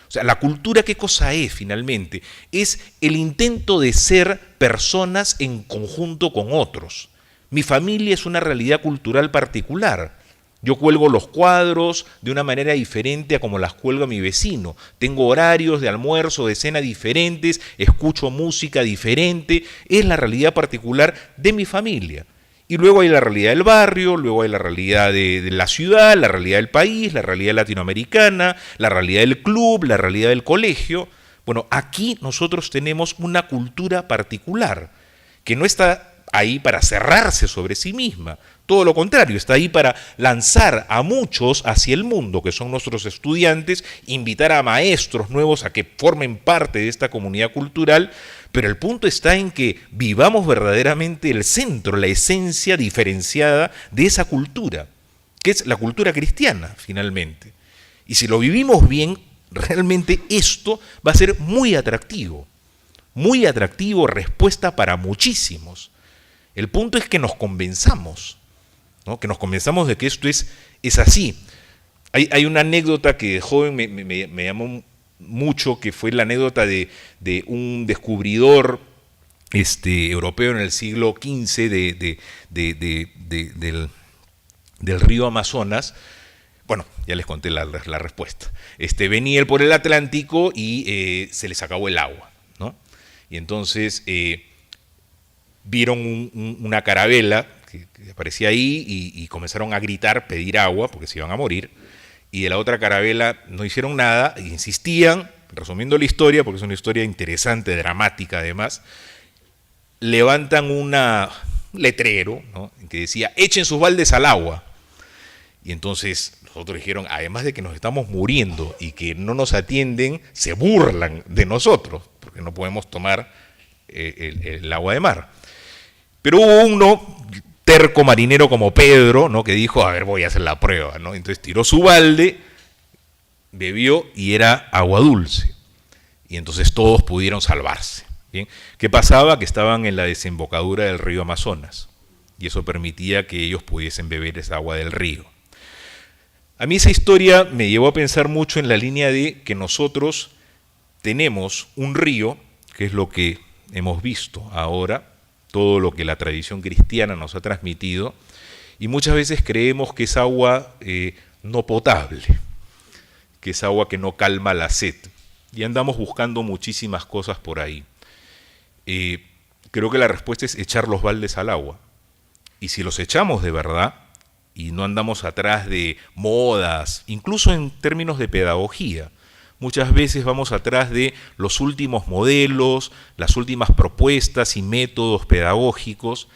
O sea, la cultura, ¿qué cosa es finalmente? Es el intento de ser personas en conjunto con otros. Mi familia es una realidad cultural particular. Yo cuelgo los cuadros de una manera diferente a como las cuelga mi vecino. Tengo horarios de almuerzo, de cena diferentes, escucho música diferente. Es la realidad particular de mi familia. Y luego hay la realidad del barrio, luego hay la realidad de la ciudad, la realidad del país, la realidad latinoamericana, la realidad del club, la realidad del colegio. Bueno, aquí nosotros tenemos una cultura particular que no está ahí para cerrarse sobre sí misma. Todo lo contrario, está ahí para lanzar a muchos hacia el mundo, que son nuestros estudiantes, invitar a maestros nuevos a que formen parte de esta comunidad cultural, pero el punto está en que vivamos verdaderamente el centro, la esencia diferenciada de esa cultura, que es la cultura cristiana, finalmente. Y si lo vivimos bien, realmente esto va a ser muy atractivo, respuesta para muchísimos. El punto es que nos convenzamos, ¿no? Que nos convenzamos de que esto es así. Hay una anécdota que de joven me llamó mucho, que fue la anécdota de un descubridor europeo en el siglo XV del río Amazonas. Bueno, ya les conté la respuesta. Venía él por el Atlántico y se les acabó el agua, ¿no? Y entonces vieron una carabela que aparecía ahí y comenzaron a gritar, pedir agua, porque se iban a morir. Y de la otra carabela no hicieron nada, e insistían, resumiendo la historia, porque es una historia interesante, dramática además, levantan un letrero, ¿no?, en que decía, echen sus baldes al agua. Y entonces nosotros dijeron, además de que nos estamos muriendo y que no nos atienden, se burlan de nosotros, porque no podemos tomar el agua de mar. Pero hubo uno, terco marinero como Pedro, ¿no?, que dijo, a ver, voy a hacer la prueba, ¿no? Entonces tiró su balde, bebió y era agua dulce. Y entonces todos pudieron salvarse. ¿Bien? ¿Qué pasaba? Que estaban en la desembocadura del río Amazonas. Y eso permitía que ellos pudiesen beber esa agua del río. A mí esa historia me llevó a pensar mucho en la línea de que nosotros tenemos un río, que es lo que hemos visto ahora, todo lo que la tradición cristiana nos ha transmitido, y muchas veces creemos que es agua no potable, que es agua que no calma la sed, y andamos buscando muchísimas cosas por ahí. Creo que la respuesta es echar los baldes al agua, y si los echamos de verdad, y no andamos atrás de modas, incluso en términos de pedagogía, muchas veces vamos atrás de los últimos modelos, las últimas propuestas y métodos pedagógicos,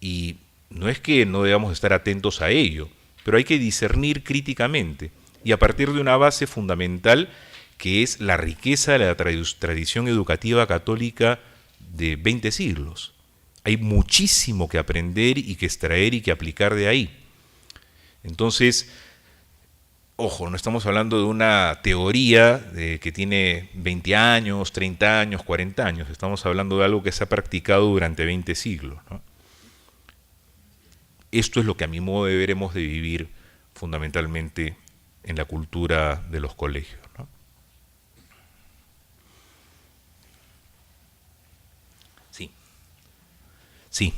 y no es que no debamos estar atentos a ello, pero hay que discernir críticamente y a partir de una base fundamental que es la riqueza de la tradición educativa católica de 20 siglos. Hay muchísimo que aprender y que extraer y que aplicar de ahí. Entonces, ojo, no estamos hablando de una teoría que tiene 20 años, 30 años, 40 años. Estamos hablando de algo que se ha practicado durante 20 siglos, ¿no? Esto es lo que a mi modo de ver hemos de vivir fundamentalmente en la cultura de los colegios, ¿no? Sí. Sí.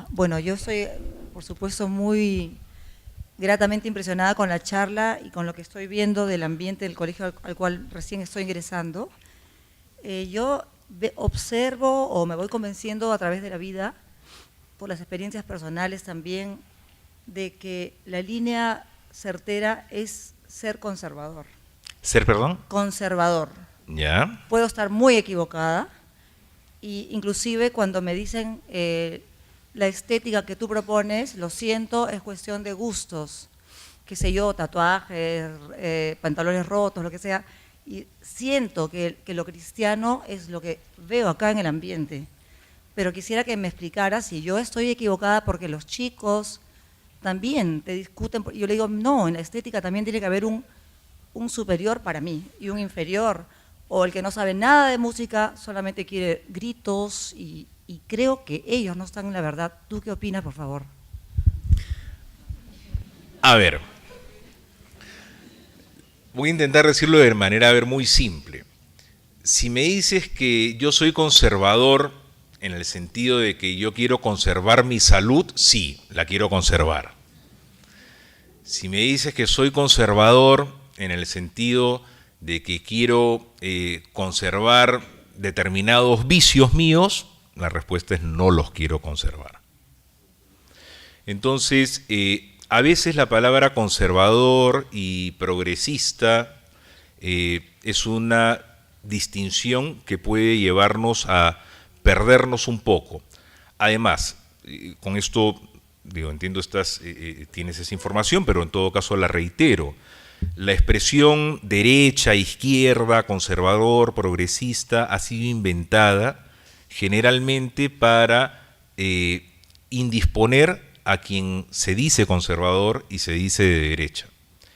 Bueno, yo soy, por supuesto, muy gratamente impresionada con la charla y con lo que estoy viendo del ambiente del colegio al cual recién estoy ingresando. Yo observo o me voy convenciendo a través de la vida, por las experiencias personales también, de que la línea certera es ser conservador. ¿Ser, perdón? Conservador. Ya. Puedo estar muy equivocada, y inclusive cuando me dicen la estética que tú propones, lo siento, es cuestión de gustos, qué sé yo, tatuajes, pantalones rotos, lo que sea, y siento que lo cristiano es lo que veo acá en el ambiente, pero quisiera que me explicara si yo estoy equivocada, porque los chicos también te discuten. Yo le digo, no, en la estética también tiene que haber un superior para mí y un inferior, o el que no sabe nada de música solamente quiere gritos, y creo que ellos no están en la verdad. ¿Tú qué opinas, por favor? A ver, voy a intentar decirlo de manera muy simple. Si me dices que yo soy conservador en el sentido de que yo quiero conservar mi salud, sí, la quiero conservar. Si me dices que soy conservador en el sentido de que quiero conservar determinados vicios míos, la respuesta es no los quiero conservar. Entonces, a veces la palabra conservador y progresista es una distinción que puede llevarnos a perdernos un poco. Además, con esto, digo, entiendo tienes esa información, pero en todo caso la reitero. La expresión derecha, izquierda, conservador, progresista ha sido inventada generalmente para indisponer a quien se dice conservador y se dice de derecha.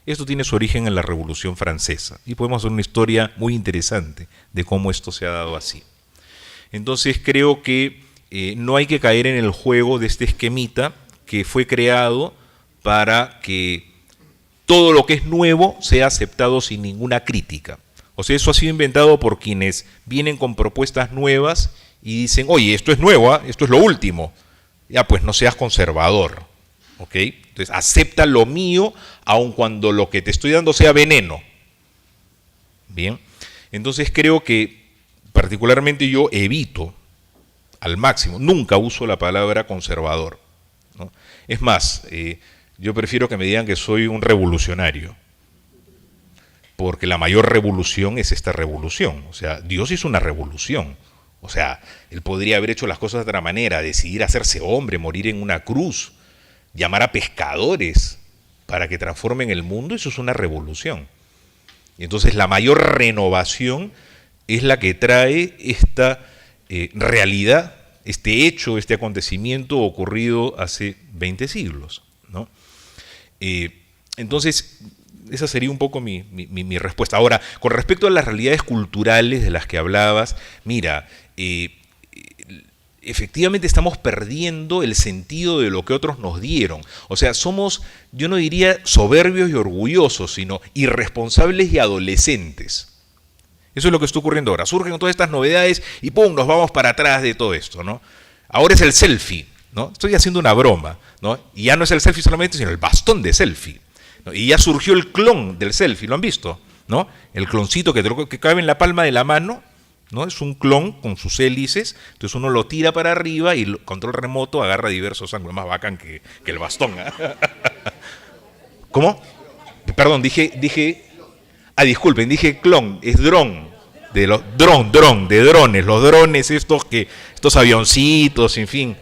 Esto tiene su origen en la Revolución Francesa y podemos hacer una historia muy interesante de cómo esto se ha dado así. Entonces creo que no hay que caer en el juego de este esquemita que fue creado para que todo lo que es nuevo sea aceptado sin ninguna crítica. O sea, eso ha sido inventado por quienes vienen con propuestas nuevas y dicen, oye, esto es nuevo, esto es lo último. Ya, pues no seas conservador, ¿ok? Entonces, acepta lo mío, aun cuando lo que te estoy dando sea veneno. Bien, entonces creo que particularmente yo evito al máximo, nunca uso la palabra conservador, ¿no? Es más, yo prefiero que me digan que soy un revolucionario, porque la mayor revolución es esta revolución. O sea, Dios hizo una revolución. O sea, Él podría haber hecho las cosas de otra manera, decidir hacerse hombre, morir en una cruz, llamar a pescadores para que transformen el mundo. Eso es una revolución. Y entonces la mayor renovación es la que trae esta realidad, este hecho, este acontecimiento ocurrido hace 20 siglos, ¿no? Entonces, esa sería un poco mi respuesta. Ahora, con respecto a las realidades culturales de las que hablabas, mira, efectivamente estamos perdiendo el sentido de lo que otros nos dieron. O sea, somos, yo no diría soberbios y orgullosos, sino irresponsables y adolescentes. Eso es lo que está ocurriendo ahora. Surgen todas estas novedades y ¡pum!, nos vamos para atrás de todo esto, ¿no? Ahora es el selfie, ¿no? Estoy haciendo una broma, ¿no? Y ya no es el selfie solamente, sino el bastón de selfie, ¿no? Y ya surgió el clon del selfie, ¿lo han visto? ¿No? El cloncito que cabe en la palma de la mano, ¿no? Es un clon con sus hélices, entonces uno lo tira para arriba y el control remoto agarra diversos ángulos, más bacán que el bastón, ¿eh? ¿Cómo? Perdón, dije, disculpen, dije clon, es dron de los drones, los drones estos avioncitos, en fin.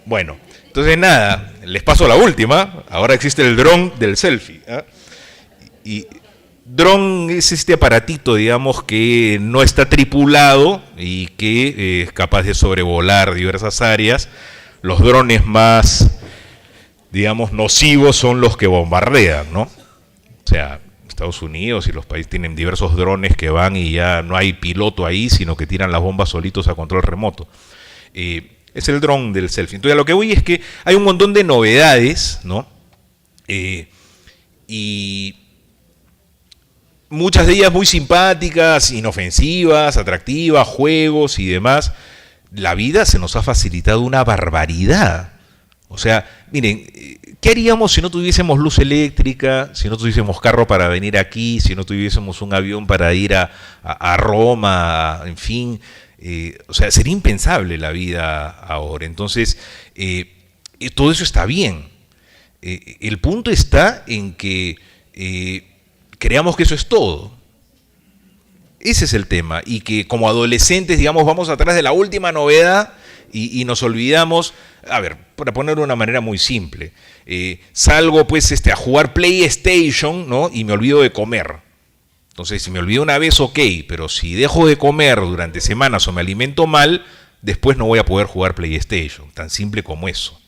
Bueno, entonces nada, les paso la última. Ahora existe el dron del selfie. Y dron es este aparatito, digamos, que no está tripulado y que es capaz de sobrevolar diversas áreas. Los drones más, digamos, nocivos son los que bombardean, ¿no? O sea, Estados Unidos y los países tienen diversos drones que van y ya no hay piloto ahí, sino que tiran las bombas solitos a control remoto. Es el dron del selfie. Entonces, a lo que voy es que hay un montón de novedades, ¿no? Y muchas de ellas muy simpáticas, inofensivas, atractivas, juegos y demás. La vida se nos ha facilitado una barbaridad. O sea, miren, ¿qué haríamos si no tuviésemos luz eléctrica, si no tuviésemos carro para venir aquí, si no tuviésemos un avión para ir a Roma, en fin? O sea, sería impensable la vida ahora. Entonces, todo eso está bien. El punto está en que creamos que eso es todo. Ese es el tema. Y que como adolescentes, digamos, vamos atrás de la última novedad y nos olvidamos. A ver, para ponerlo de una manera muy simple, salgo pues a jugar PlayStation, ¿no? Y me olvido de comer. Entonces, si me olvido una vez, ok, pero si dejo de comer durante semanas o me alimento mal, después no voy a poder jugar PlayStation. Tan simple como eso.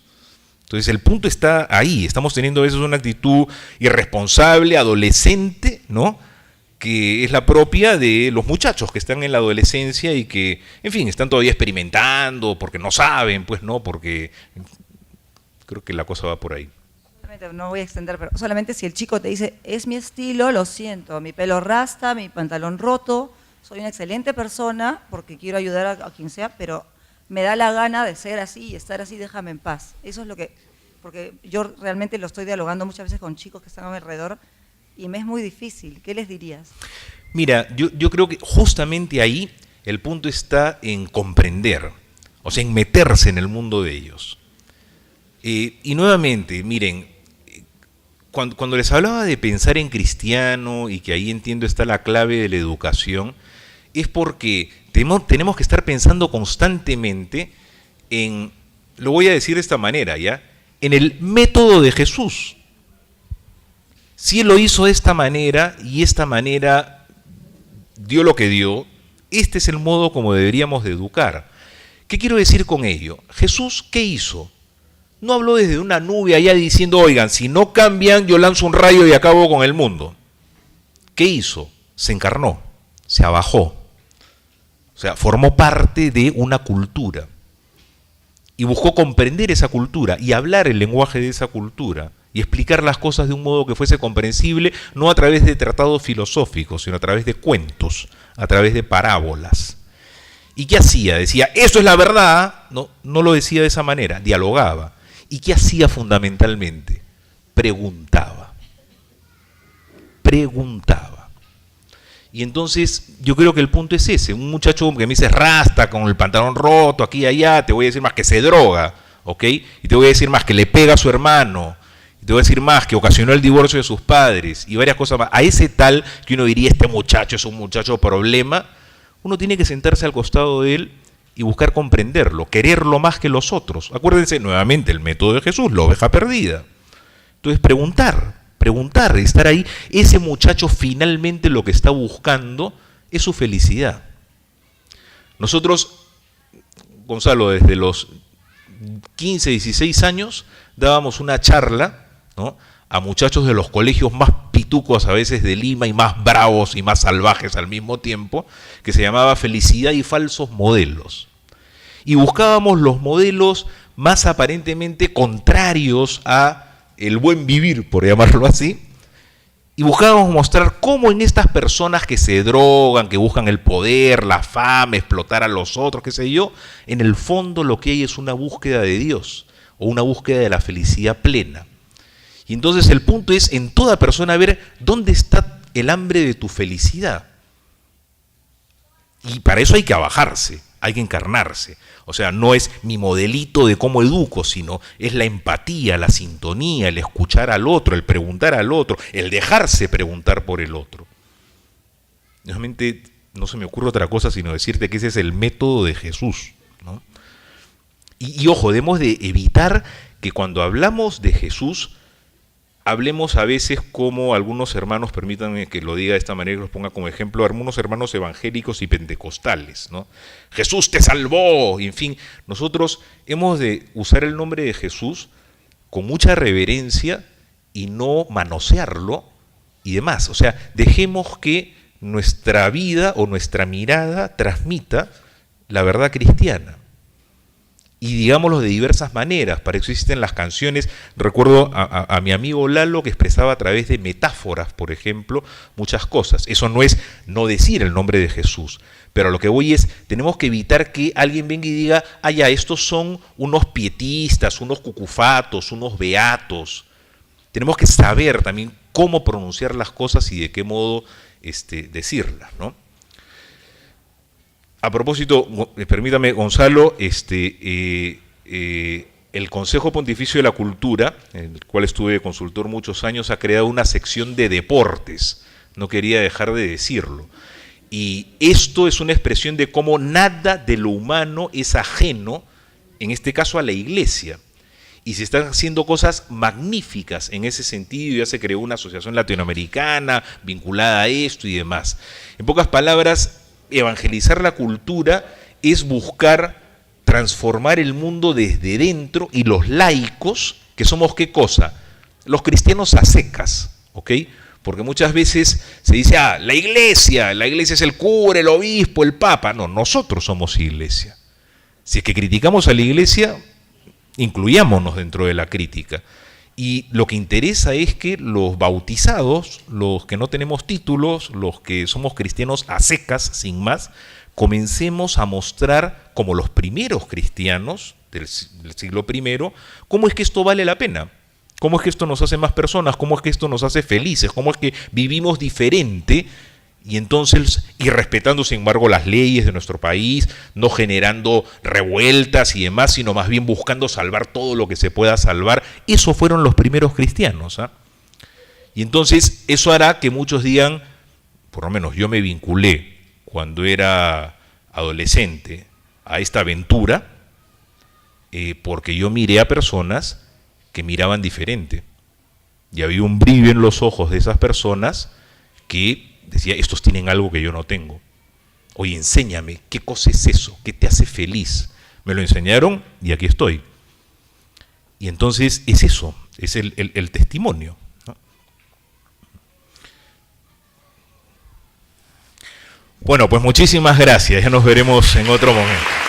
Entonces, el punto está ahí. Estamos teniendo a veces una actitud irresponsable, adolescente, ¿no? Que es la propia de los muchachos que están en la adolescencia y que, en fin, están todavía experimentando porque no saben, pues no, porque creo que la cosa va por ahí. No voy a extender, pero solamente si el chico te dice, es mi estilo, lo siento, mi pelo rasta, mi pantalón roto, soy una excelente persona porque quiero ayudar a quien sea, pero me da la gana de ser así y estar así, déjame en paz. Eso es lo que, porque yo realmente lo estoy dialogando muchas veces con chicos que están a mi alrededor y me es muy difícil. ¿Qué les dirías? Mira, yo creo que justamente ahí el punto está en comprender, o sea, en meterse en el mundo de ellos. Y nuevamente, miren, cuando les hablaba de pensar en cristiano y que ahí entiendo está la clave de la educación, es porque tenemos que estar pensando constantemente en, lo voy a decir de esta manera, ¿ya? En el método de Jesús. Si Él lo hizo de esta manera y esta manera dio lo que dio, este es el modo como deberíamos de educar. ¿Qué quiero decir con ello? Jesús, ¿qué hizo? No habló desde una nube allá diciendo, oigan, si no cambian, yo lanzo un rayo y acabo con el mundo. ¿Qué hizo? Se encarnó, se abajó. O sea, formó parte de una cultura. Y buscó comprender esa cultura y hablar el lenguaje de esa cultura y explicar las cosas de un modo que fuese comprensible, no a través de tratados filosóficos, sino a través de cuentos, a través de parábolas. ¿Y qué hacía? Decía, eso es la verdad. No lo decía de esa manera, dialogaba. ¿Y qué hacía fundamentalmente? Preguntaba. Y entonces yo creo que el punto es ese. Un muchacho que me dice rasta, con el pantalón roto, aquí y allá, te voy a decir más que se droga, ¿ok? Y te voy a decir más que le pega a su hermano. Y te voy a decir más que ocasionó el divorcio de sus padres y varias cosas más. A ese tal que uno diría, este muchacho es un muchacho problema, uno tiene que sentarse al costado de él y buscar comprenderlo, quererlo más que los otros. Acuérdense nuevamente el método de Jesús, la oveja perdida. Entonces preguntar, estar ahí. Ese muchacho finalmente lo que está buscando es su felicidad. Nosotros, Gonzalo, desde los 15, 16 años dábamos una charla, ¿no?, a muchachos de los colegios más pitucos a veces de Lima y más bravos y más salvajes al mismo tiempo, que se llamaba Felicidad y falsos modelos. Y buscábamos los modelos más aparentemente contrarios a el buen vivir, por llamarlo así, y buscábamos mostrar cómo en estas personas que se drogan, que buscan el poder, la fama, explotar a los otros, qué sé yo, en el fondo lo que hay es una búsqueda de Dios o una búsqueda de la felicidad plena. Y entonces el punto es en toda persona ver dónde está el hambre de tu felicidad. Y para eso hay que abajarse, hay que encarnarse. O sea, no es mi modelito de cómo educo, sino es la empatía, la sintonía, el escuchar al otro, el preguntar al otro, el dejarse preguntar por el otro. Realmente no se me ocurre otra cosa sino decirte que ese es el método de Jesús, ¿no? Y ojo, debemos de evitar que cuando hablamos de Jesús, hablemos a veces como algunos hermanos, permítanme que lo diga de esta manera y los ponga como ejemplo, algunos hermanos evangélicos y pentecostales, ¿no? Jesús te salvó, y en fin, nosotros hemos de usar el nombre de Jesús con mucha reverencia y no manosearlo y demás. O sea, dejemos que nuestra vida o nuestra mirada transmita la verdad cristiana. Y digámoslo de diversas maneras, para eso existen las canciones. Recuerdo a mi amigo Lalo que expresaba a través de metáforas, por ejemplo, muchas cosas. Eso no es no decir el nombre de Jesús, pero a lo que voy es, tenemos que evitar que alguien venga y diga, ah ya, estos son unos pietistas, unos cucufatos, unos beatos. Tenemos que saber también cómo pronunciar las cosas y de qué modo decirlas, ¿no? A propósito, permítame, Gonzalo, el Consejo Pontificio de la Cultura, en el cual estuve de consultor muchos años, ha creado una sección de deportes. No quería dejar de decirlo. Y esto es una expresión de cómo nada de lo humano es ajeno, en este caso a la Iglesia. Y se están haciendo cosas magníficas en ese sentido. Ya se creó una asociación latinoamericana vinculada a esto y demás. En pocas palabras, evangelizar la cultura es buscar transformar el mundo desde dentro, y los laicos, que somos ¿qué cosa? Los cristianos a secas, ¿ok? Porque muchas veces se dice, la iglesia es el cura, el obispo, el papa. No, nosotros somos iglesia. Si es que criticamos a la iglesia, incluyámonos dentro de la crítica. Y lo que interesa es que los bautizados, los que no tenemos títulos, los que somos cristianos a secas, sin más, comencemos a mostrar, como los primeros cristianos del siglo I, cómo es que esto vale la pena, cómo es que esto nos hace más personas, cómo es que esto nos hace felices, cómo es que vivimos diferente. Y entonces, y respetando sin embargo las leyes de nuestro país, no generando revueltas y demás, sino más bien buscando salvar todo lo que se pueda salvar. Eso fueron los primeros cristianos, ¿ah? Y entonces eso hará que muchos digan, por lo menos yo me vinculé cuando era adolescente a esta aventura, porque yo miré a personas que miraban diferente. Y había un brillo en los ojos de esas personas que decía, estos tienen algo que yo no tengo. Oye, enséñame, ¿qué cosa es eso? ¿Qué te hace feliz? Me lo enseñaron y aquí estoy. Y entonces es eso, es el testimonio, ¿no? Bueno, pues muchísimas gracias, ya nos veremos en otro momento.